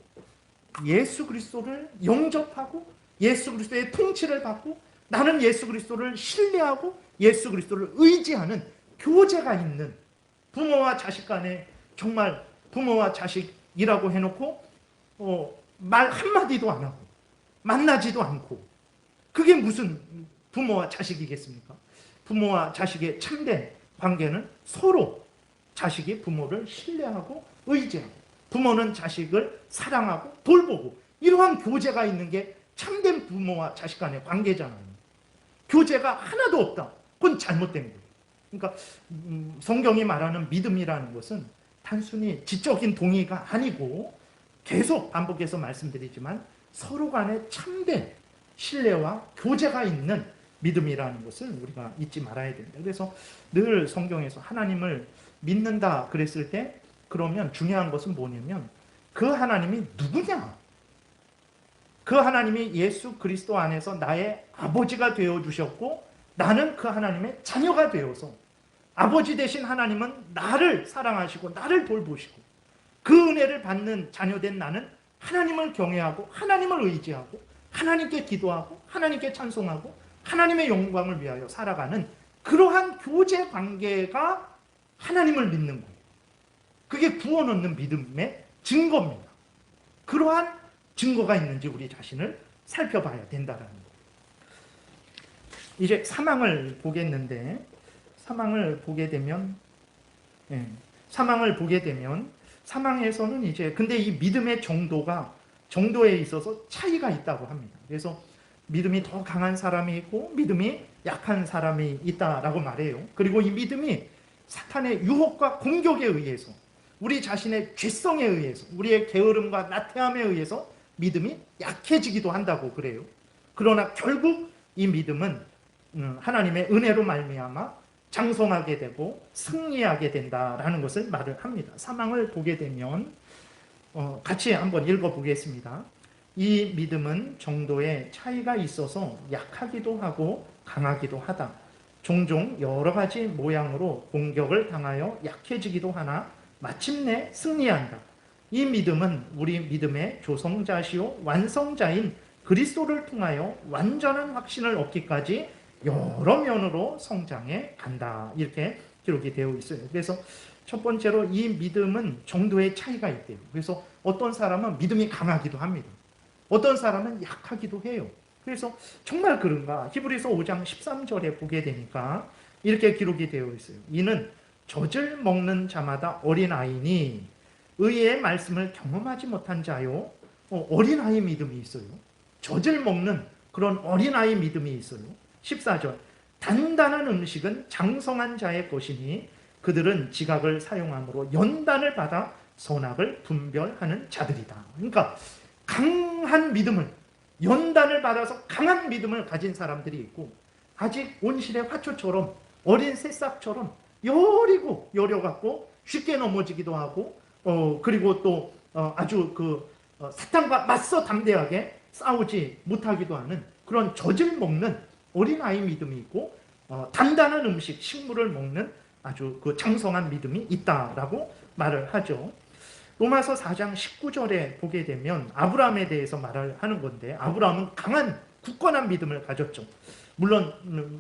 예수 그리스도를 영접하고 예수 그리스도의 통치를 받고 나는 예수 그리스도를 신뢰하고 예수 그리스도를 의지하는 교제가 있는 부모와 자식 간에 정말 부모와 자식이라고 해놓고 말 한마디도 안 하고 만나지도 않고 그게 무슨 부모와 자식이겠습니까? 부모와 자식의 참된 관계는 서로 자식이 부모를 신뢰하고 의지하고 부모는 자식을 사랑하고 돌보고 이러한 교제가 있는 게 참된 부모와 자식 간의 관계잖아요. 교제가 하나도 없다. 그건 잘못된 거예요. 그러니까 성경이 말하는 믿음이라는 것은 단순히 지적인 동의가 아니고 계속 반복해서 말씀드리지만 서로 간에 참된 신뢰와 교제가 있는 믿음이라는 것을 우리가 잊지 말아야 됩니다. 그래서 늘 성경에서 하나님을 믿는다 그랬을 때 그러면 중요한 것은 뭐냐면 그 하나님이 누구냐? 그 하나님이 예수 그리스도 안에서 나의 아버지가 되어주셨고 나는 그 하나님의 자녀가 되어서 아버지 되신 하나님은 나를 사랑하시고 나를 돌보시고 그 은혜를 받는 자녀된 나는 하나님을 경외하고 하나님을 의지하고 하나님께 기도하고 하나님께 찬송하고 하나님의 영광을 위하여 살아가는 그러한 교제 관계가 하나님을 믿는 거예요. 그게 구원 얻는 믿음의 증거입니다. 그러한 증거가 있는지 우리 자신을 살펴봐야 된다는 거예요. 이제 사망을 보겠는데 사망을 보게 되면, 예, 사망을 보게 되면 사망에서는 이제 근데 이 믿음의 정도에 있어서 차이가 있다고 합니다. 그래서 믿음이 더 강한 사람이 있고 믿음이 약한 사람이 있다라고 말해요. 그리고 이 믿음이 사탄의 유혹과 공격에 의해서, 우리 자신의 죄성에 의해서, 우리의 게으름과 나태함에 의해서 믿음이 약해지기도 한다고 그래요. 그러나 결국 이 믿음은 하나님의 은혜로 말미암아 장성하게 되고 승리하게 된다라는 것을 말을 합니다. 사망을 보게 되면 같이 한번 읽어보겠습니다. 이 믿음은 정도의 차이가 있어서 약하기도 하고 강하기도 하다. 종종 여러 가지 모양으로 공격을 당하여 약해지기도 하나 마침내 승리한다. 이 믿음은 우리 믿음의 조성자시요 완성자인 그리스도를 통하여 완전한 확신을 얻기까지 여러 면으로 성장해 간다. 이렇게 기록이 되어 있어요. 그래서 첫 번째로 이 믿음은 정도의 차이가 있대요. 그래서 어떤 사람은 믿음이 강하기도 합니다. 어떤 사람은 약하기도 해요. 그래서 정말 그런가? 히브리서 5장 13절에 보게 되니까 이렇게 기록이 되어 있어요. 이는 젖을 먹는 자마다 어린아이니 의의 말씀을 경험하지 못한 자요. 어린아이 믿음이 있어요. 젖을 먹는 그런 어린아이 믿음이 있어요. 14절 단단한 음식은 장성한 자의 것이니 그들은 지각을 사용함으로 연단을 받아 선악을 분별하는 자들이다. 그러니까 강한 믿음을, 연단을 받아서 강한 믿음을 가진 사람들이 있고 아직 온실의 화초처럼 어린 새싹처럼 여리고 여려갖고 쉽게 넘어지기도 하고 그리고 또 아주 사탄과 맞서 담대하게 싸우지 못하기도 하는 그런 젖을 먹는 어린아이 믿음이 있고 단단한 음식, 식물을 먹는 아주 장성한 믿음이 있다라고 말을 하죠. 로마서 4장 19절에 보게 되면 아브라함에 대해서 말을 하는 건데 아브라함은 강한 굳건한 믿음을 가졌죠. 물론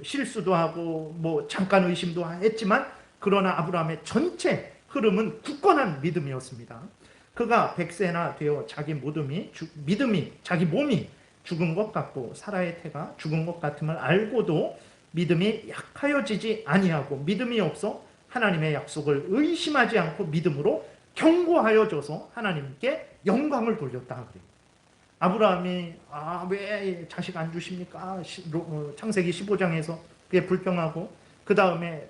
실수도 하고 잠깐 의심도 했지만 그러나 아브라함의 전체 흐름은 굳건한 믿음이었습니다. 그가 100세나 되어 자기 몸이 죽은 것 같고 사라의 태가 죽은 것 같음을 알고도 믿음이 약하여지지 아니하고 믿음이 없어 하나님의 약속을 의심하지 않고 믿음으로 경고하여줘서 하나님께 영광을 돌렸다 그래요. 아브라함이 왜 자식 안 주십니까? 창세기 15장에서 그게 불평하고 그 다음에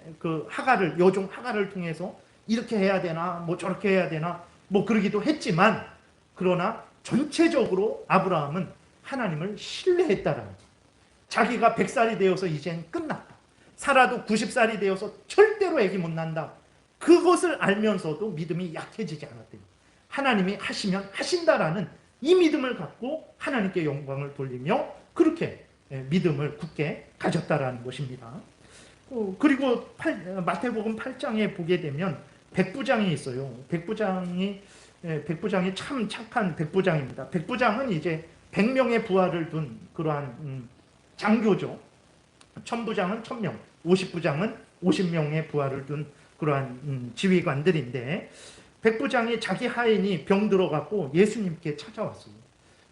여종 하갈을 통해서 이렇게 해야 되나 저렇게 해야 되나 그러기도 했지만 그러나 전체적으로 아브라함은 하나님을 신뢰했다라는 거예요. 자기가 100살이 되어서 이젠 끝났다. 살아도 90살이 되어서 절대로 애기 못 난다. 그것을 알면서도 믿음이 약해지지 않았대요. 하나님이 하시면 하신다라는 이 믿음을 갖고 하나님께 영광을 돌리며 그렇게 믿음을 굳게 가졌다라는 것입니다. 그리고 마태복음 8장에 보게 되면 백부장이 있어요. 백부장이 참 착한 백부장입니다. 백부장은 이제 100명의 부하를 둔 그러한 장교죠. 천부장은 1000명, 50부장은 50명의 부하를 둔 그러한 지휘관들인데 백부장이 자기 하인이 병 들어갖고 예수님께 찾아왔어요.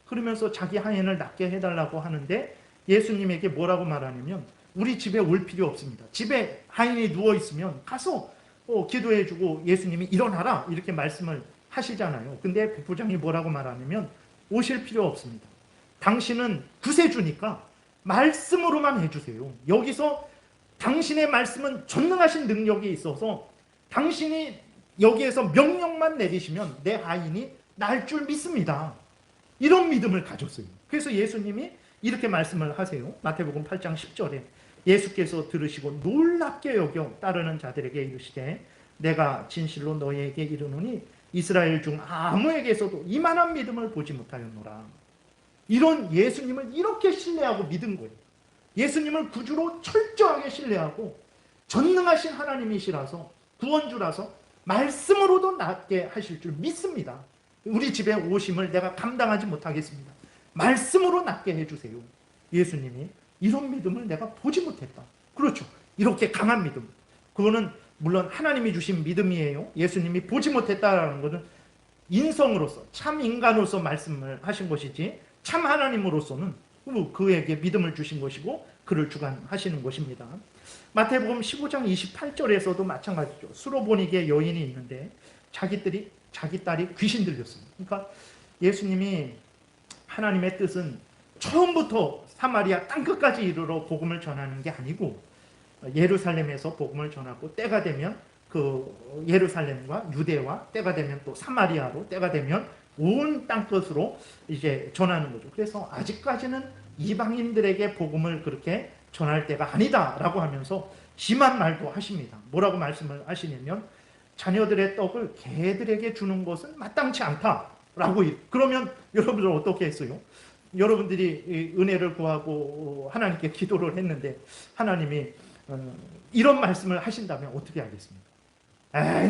그러면서 자기 하인을 낫게 해달라고 하는데 예수님에게 뭐라고 말하냐면 우리 집에 올 필요 없습니다. 집에 하인이 누워있으면 가서 기도해주고 예수님이 일어나라 이렇게 말씀을 하시잖아요. 근데 백부장이 뭐라고 말하냐면 오실 필요 없습니다. 당신은 구세주니까 말씀으로만 해주세요. 여기서 당신의 말씀은 전능하신 능력이 있어서 당신이 여기에서 명령만 내리시면 내 하인이 날 줄 믿습니다. 이런 믿음을 가졌어요. 그래서 예수님이 이렇게 말씀을 하세요. 마태복음 8장 10절에 예수께서 들으시고 놀랍게 여겨 따르는 자들에게 이르시되 내가 진실로 너희에게 이르노니 이스라엘 중 아무에게서도 이만한 믿음을 보지 못하였노라. 이런 예수님을 이렇게 신뢰하고 믿은 거예요. 예수님을 구주로 철저하게 신뢰하고 전능하신 하나님이시라서 구원주라서 말씀으로도 낫게 하실 줄 믿습니다. 우리 집에 오심을 내가 감당하지 못하겠습니다. 말씀으로 낫게 해주세요. 예수님이 이런 믿음을 내가 보지 못했다. 그렇죠. 이렇게 강한 믿음. 그거는 물론 하나님이 주신 믿음이에요. 예수님이 보지 못했다라는 것은 인성으로서 참 인간으로서 말씀을 하신 것이지 참 하나님으로서는 그에게 믿음을 주신 것이고 그를 주관하시는 것입니다. 마태복음 15장 28절에서도 마찬가지죠. 수로보니게 여인이 있는데 자기 딸이 귀신 들렸습니다. 그러니까 예수님이 하나님의 뜻은 처음부터 사마리아 땅끝까지 이르러 복음을 전하는 게 아니고 예루살렘에서 복음을 전하고 때가 되면 그 예루살렘과 유대와 때가 되면 또 사마리아로 때가 되면 온 땅끝으로 이제 전하는 거죠. 그래서 아직까지는 이방인들에게 복음을 그렇게 전할 때가 아니다라고 하면서 심한 말도 하십니다. 뭐라고 말씀을 하시냐면 자녀들의 떡을 개들에게 주는 것은 마땅치 않다라고. 그러면 여러분들 어떻게 했어요? 여러분들이 은혜를 구하고 하나님께 기도를 했는데 하나님이 이런 말씀을 하신다면 어떻게 하겠습니까?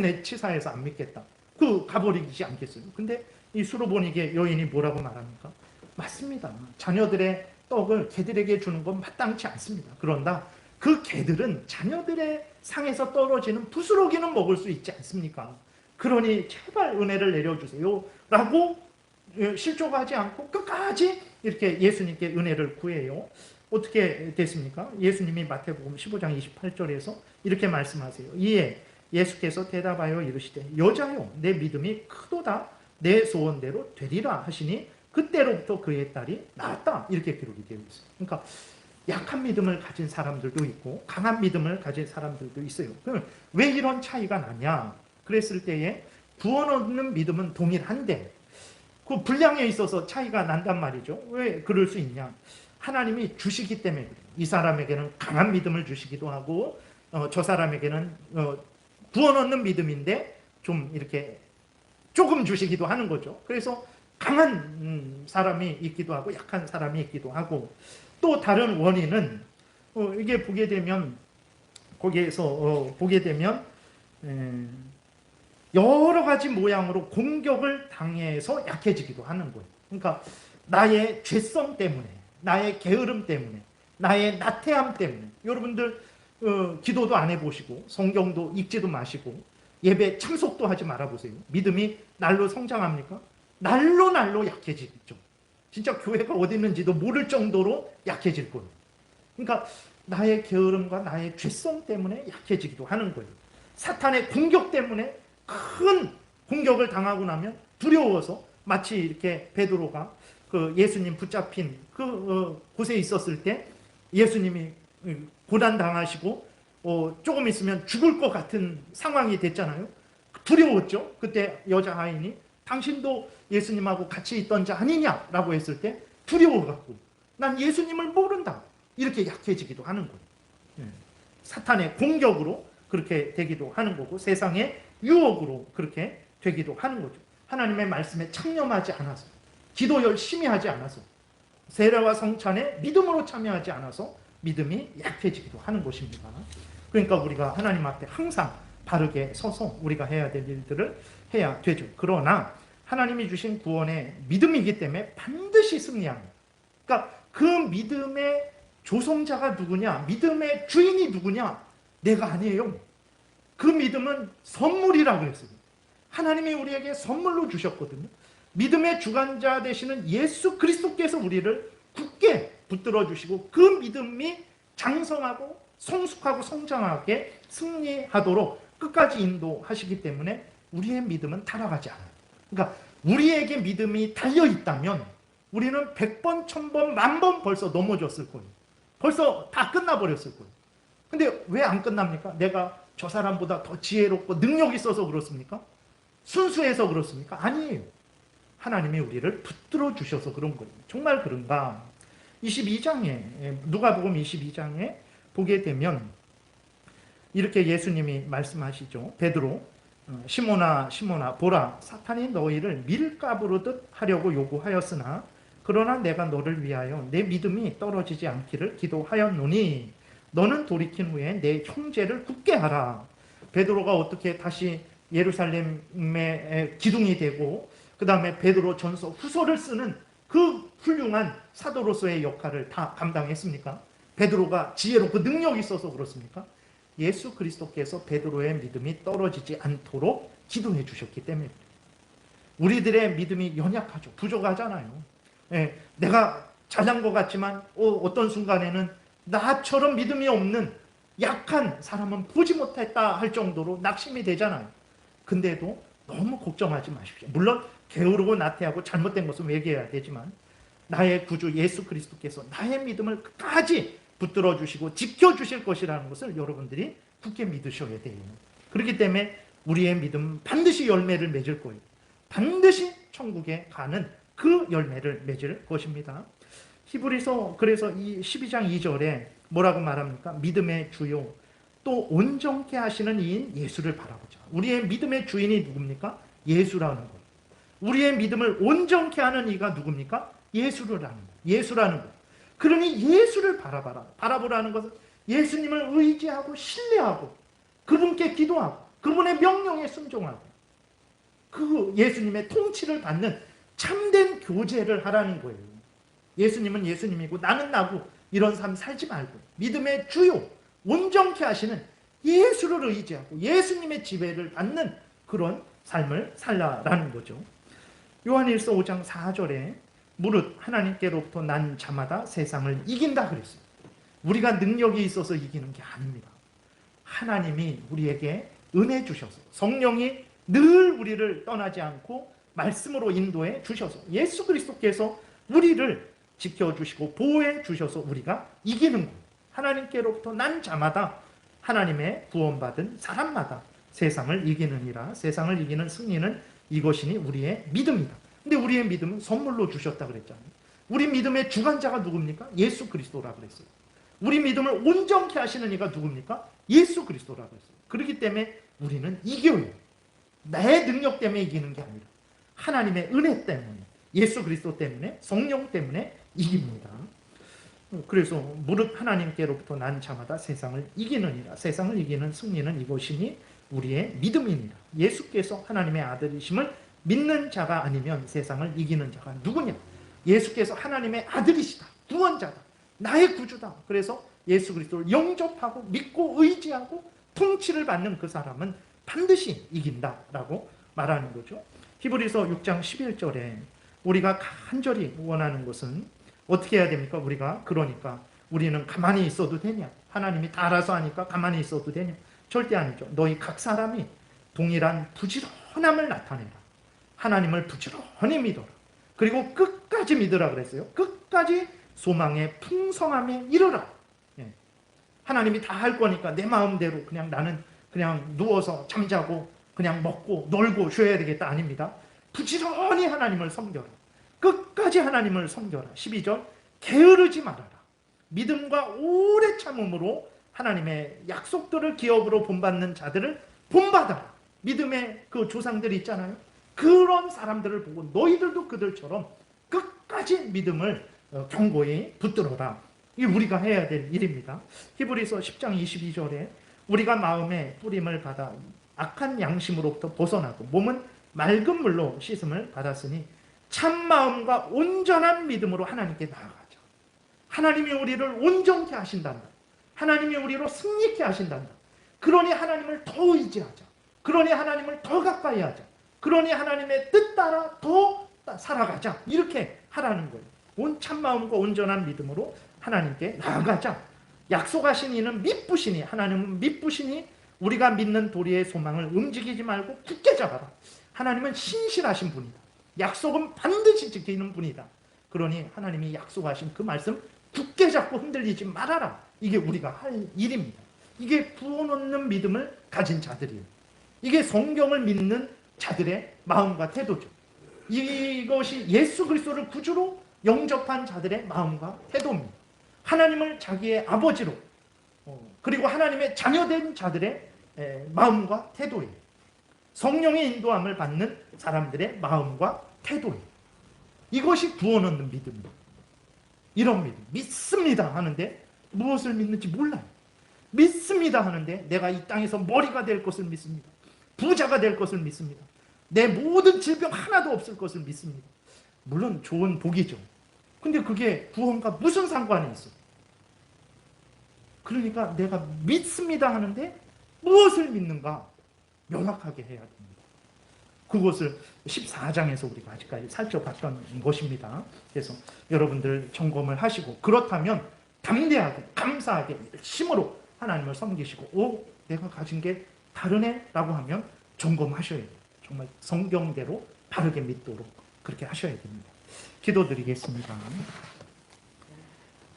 내 치사해서 안 믿겠다. 가버리지 않겠어요? 근데 이 수로보니게 여인이 뭐라고 말합니까? 맞습니다. 자녀들의 떡을 개들에게 주는 건 마땅치 않습니다. 그런다 그 개들은 자녀들의 상에서 떨어지는 부스러기는 먹을 수 있지 않습니까? 그러니 제발 은혜를 내려주세요 라고 실족하지 않고 끝까지 이렇게 예수님께 은혜를 구해요. 어떻게 됐습니까? 예수님이 마태복음 15장 28절에서 이렇게 말씀하세요. 이에 예수께서 대답하여 이르시되 여자여 내 믿음이 크도다 내 소원대로 되리라 하시니 그때로부터 그의 딸이 나았다. 이렇게 기록이 되어 있어요. 그러니까 약한 믿음을 가진 사람들도 있고 강한 믿음을 가진 사람들도 있어요. 그럼 왜 이런 차이가 나냐? 그랬을 때에 구원 얻는 믿음은 동일한데 그 분량에 있어서 차이가 난단 말이죠. 왜 그럴 수 있냐? 하나님이 주시기 때문에 그래요. 이 사람에게는 강한 믿음을 주시기도 하고 저 사람에게는 구원 얻는 믿음인데 좀 이렇게 조금 주시기도 하는 거죠. 그래서 강한 사람이 있기도 하고 약한 사람이 있기도 하고 또 다른 원인은 이게 보게 되면 거기에서 보게 되면 여러 가지 모양으로 공격을 당해서 약해지기도 하는 거예요. 그러니까 나의 죄성 때문에, 나의 게으름 때문에, 나의 나태함 때문에. 여러분들 기도도 안 해보시고 성경도 읽지도 마시고 예배 참석도 하지 말아보세요. 믿음이 날로 성장합니까? 날로 약해지죠. 진짜 교회가 어디 있는지도 모를 정도로 약해질 거예요. 그러니까 나의 게으름과 나의 죄성 때문에 약해지기도 하는 거예요. 사탄의 공격 때문에 큰 공격을 당하고 나면 두려워서 마치 이렇게 베드로가 그 예수님 붙잡힌 곳에 있었을 때 예수님이 고난 당하시고 조금 있으면 죽을 것 같은 상황이 됐잖아요. 두려웠죠. 그때 여자아이니 당신도 예수님하고 같이 있던 자 아니냐라고 했을 때 두려워갖고 난 예수님을 모른다. 이렇게 약해지기도 하는 거예요. 사탄의 공격으로 그렇게 되기도 하는 거고 세상의 유혹으로 그렇게 되기도 하는 거죠. 하나님의 말씀에 참여하지 않아서 기도 열심히 하지 않아서 세례와 성찬에 믿음으로 참여하지 않아서 믿음이 약해지기도 하는 것입니다. 그러니까 우리가 하나님 앞에 항상 바르게 서서 우리가 해야 될 일들을 해야 되죠. 그러나 하나님이 주신 구원의 믿음이기 때문에 반드시 승리합니다. 그러니까 그 믿음의 조성자가 누구냐? 믿음의 주인이 누구냐? 내가 아니에요. 그 믿음은 선물이라고 그랬어요. 하나님이 우리에게 선물로 주셨거든요. 믿음의 주관자 되시는 예수 그리스도께서 우리를 굳게 붙들어 주시고 그 믿음이 장성하고 성숙하고 성장하게 승리하도록 끝까지 인도하시기 때문에 우리의 믿음은 타락하지 않아요. 그러니까 우리에게 믿음이 달려있다면 우리는 100번, 1000번, 10,000번 벌써 넘어졌을 거예요. 벌써 다 끝나버렸을 거예요. 근데 왜 안 끝납니까? 내가 저 사람보다 더 지혜롭고 능력 있어서 그렇습니까? 순수해서 그렇습니까? 아니에요. 하나님이 우리를 붙들어 주셔서 그런 거예요. 정말 그런가? 22장에 누가복음 22장에 보게 되면 이렇게 예수님이 말씀하시죠. 베드로 시몬아 시몬아 보라 사탄이 너희를 밀가부르듯 하려고 요구하였으나 그러나 내가 너를 위하여 내 믿음이 떨어지지 않기를 기도하였노니 너는 돌이킨 후에 내 형제를 굳게 하라. 베드로가 어떻게 다시 예루살렘의 기둥이 되고 그 다음에 베드로 전서 후서를 쓰는 그 훌륭한 사도로서의 역할을 다 감당했습니까? 베드로가 지혜롭고 능력이 있어서 그렇습니까? 예수 그리스도께서 베드로의 믿음이 떨어지지 않도록 기도해 주셨기 때문에 우리들의 믿음이 연약하죠. 부족하잖아요. 내가 잘난 것 같지만 어떤 순간에는 나처럼 믿음이 없는 약한 사람은 보지 못했다 할 정도로 낙심이 되잖아요. 근데도 너무 걱정하지 마십시오. 물론 게으르고 나태하고 잘못된 것은 회개해야 되지만 나의 구주 예수 그리스도께서 나의 믿음을 끝까지 붙들어 주시고 지켜주실 것이라는 것을 여러분들이 굳게 믿으셔야 돼요. 그렇기 때문에 우리의 믿음은 반드시 열매를 맺을 거예요. 반드시 천국에 가는 그 열매를 맺을 것입니다. 히브리서 그래서 이 12장 2절에 뭐라고 말합니까? 믿음의 주요 또 온전케 하시는 이인 예수를 바라보자. 우리의 믿음의 주인이 누굽니까? 예수라는 거예요. 우리의 믿음을 온전케 하는 이가 누굽니까? 예수라는 거예요. 예수라는 거예요. 그러니 예수를 바라봐라. 바라보라는 것은 예수님을 의지하고 신뢰하고 그분께 기도하고 그분의 명령에 순종하고 그 예수님의 통치를 받는 참된 교제를 하라는 거예요. 예수님은 예수님이고 나는 나고 이런 삶 살지 말고 믿음의 주요 온전케 하시는 예수를 의지하고 예수님의 지배를 받는 그런 삶을 살라라는 거죠. 요한일서 5장 4절에 무릇 하나님께로부터 난 자마다 세상을 이긴다 그랬어요. 우리가 능력이 있어서 이기는 게 아닙니다. 하나님이 우리에게 은혜 주셔서 성령이 늘 우리를 떠나지 않고 말씀으로 인도해 주셔서 예수 그리스도께서 우리를 지켜주시고 보호해 주셔서 우리가 이기는 거예요. 하나님께로부터 난 자마다 하나님의 구원받은 사람마다 세상을 이기느니라. 세상을 이기는 승리는 이것이니 우리의 믿음이다. 근데 우리의 믿음은 선물로 주셨다 그랬잖아요. 우리 믿음의 주관자가 누굽니까? 예수 그리스도라 그랬어요. 우리 믿음을 온전케 하시는 이가 누굽니까? 예수 그리스도라 그랬어요. 그렇기 때문에 우리는 이겨요. 내 능력 때문에 이기는 게 아니라 하나님의 은혜 때문에 예수 그리스도 때문에 성령 때문에 이깁니다. 그래서 무릇 하나님께로부터 난 자마다 세상을 이기느니라. 세상을 이기는 승리는 이것이니 우리의 믿음이니라. 예수께서 하나님의 아들이심을 믿는 자가 아니면 세상을 이기는 자가 누구냐? 예수께서 하나님의 아들이시다. 구원자다. 나의 구주다. 그래서 예수 그리스도를 영접하고 믿고 의지하고 통치를 받는 그 사람은 반드시 이긴다라고 말하는 거죠. 히브리서 6장 11절에 우리가 간절히 원하는 것은 어떻게 해야 됩니까? 우리가 그러니까 우리는 가만히 있어도 되냐? 하나님이 다 알아서 하니까 가만히 있어도 되냐? 절대 아니죠. 너희 각 사람이 동일한 부지런함을 나타내라. 하나님을 부지런히 믿어라. 그리고 끝까지 믿으라 그랬어요. 끝까지 소망의 풍성함에 이르라. 하나님이 다 할 거니까 내 마음대로 그냥 나는 그냥 누워서 잠자고 그냥 먹고 놀고 쉬어야 되겠다. 아닙니다. 부지런히 하나님을 섬겨라. 끝까지 하나님을 섬겨라. 12절 게으르지 말아라. 믿음과 오래 참음으로 하나님의 약속들을 기업으로 본받는 자들을 본받아라. 믿음의 그 조상들이 있잖아요. 그런 사람들을 보고 너희들도 그들처럼 끝까지 믿음을 견고히 붙들어라. 이게 우리가 해야 될 일입니다. 히브리서 10장 22절에 우리가 마음에 뿌림을 받아 악한 양심으로부터 벗어나고 몸은 맑은 물로 씻음을 받았으니 참 마음과 온전한 믿음으로 하나님께 나아가자. 하나님이 우리를 온전케 하신단다. 하나님이 우리로 승리케 하신단다. 그러니 하나님을 더 의지하자. 그러니 하나님을 더 가까이 하자. 그러니 하나님의 뜻 따라 더 살아가자. 이렇게 하라는 거예요. 온 참마음과 온전한 믿음으로 하나님께 나아가자. 약속하신 이는 믿으시니 하나님은 믿으시니 우리가 믿는 도리의 소망을 움직이지 말고 굳게 잡아라. 하나님은 신실하신 분이다. 약속은 반드시 지키는 분이다. 그러니 하나님이 약속하신 그 말씀 굳게 잡고 흔들리지 말아라. 이게 우리가 할 일입니다. 이게 구원 얻는 믿음을 가진 자들이에요. 이게 성경을 믿는 자들의 마음과 태도죠. 이것이 예수 그리스도를 구주로 영접한 자들의 마음과 태도입니다. 하나님을 자기의 아버지로 그리고 하나님의 자녀된 자들의 마음과 태도예요. 성령의 인도함을 받는 사람들의 마음과 태도예요. 이것이 구원 얻는 믿음입니다. 이런 믿음. 믿습니다 하는데 무엇을 믿는지 몰라요. 믿습니다 하는데 내가 이 땅에서 머리가 될 것을 믿습니다. 부자가 될 것을 믿습니다. 내 모든 질병 하나도 없을 것을 믿습니다. 물론 좋은 복이죠. 근데 그게 구원과 무슨 상관이 있어요? 그러니까 내가 믿습니다 하는데 무엇을 믿는가 명확하게 해야 됩니다. 그것을 14장에서 우리가 아직까지 살펴봤던 것입니다. 그래서 여러분들 점검을 하시고 그렇다면 담대하게 감사하게 열심으로 하나님을 섬기시고 내가 가진 게 다르네 라고 하면 점검하셔야 돼요. 정말 성경대로 바르게 믿도록 그렇게 하셔야 됩니다. 기도드리겠습니다.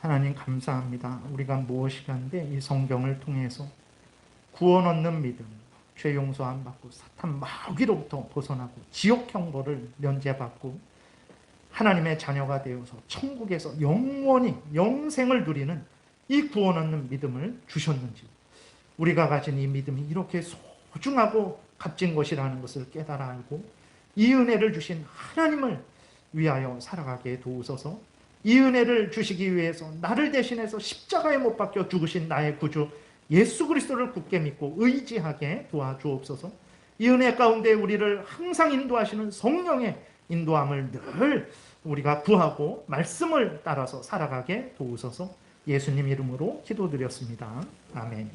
하나님 감사합니다. 우리가 무엇이 간데 이 성경을 통해서 구원 얻는 믿음, 죄 용서함 받고 사탄 마귀로부터 벗어나고 지옥 형벌을 면제받고 하나님의 자녀가 되어서 천국에서 영원히 영생을 누리는 이 구원 얻는 믿음을 주셨는지, 우리가 가진 이 믿음이 이렇게 소중하고 값진 것이라는 것을 깨달아 알고 이 은혜를 주신 하나님을 위하여 살아가게 도우소서. 이 은혜를 주시기 위해서 나를 대신해서 십자가에 못 박혀 죽으신 나의 구주 예수 그리스도를 굳게 믿고 의지하게 도와주옵소서. 이 은혜 가운데 우리를 항상 인도하시는 성령의 인도함을 늘 우리가 구하고 말씀을 따라서 살아가게 도우소서. 예수님 이름으로 기도드렸습니다. 아멘.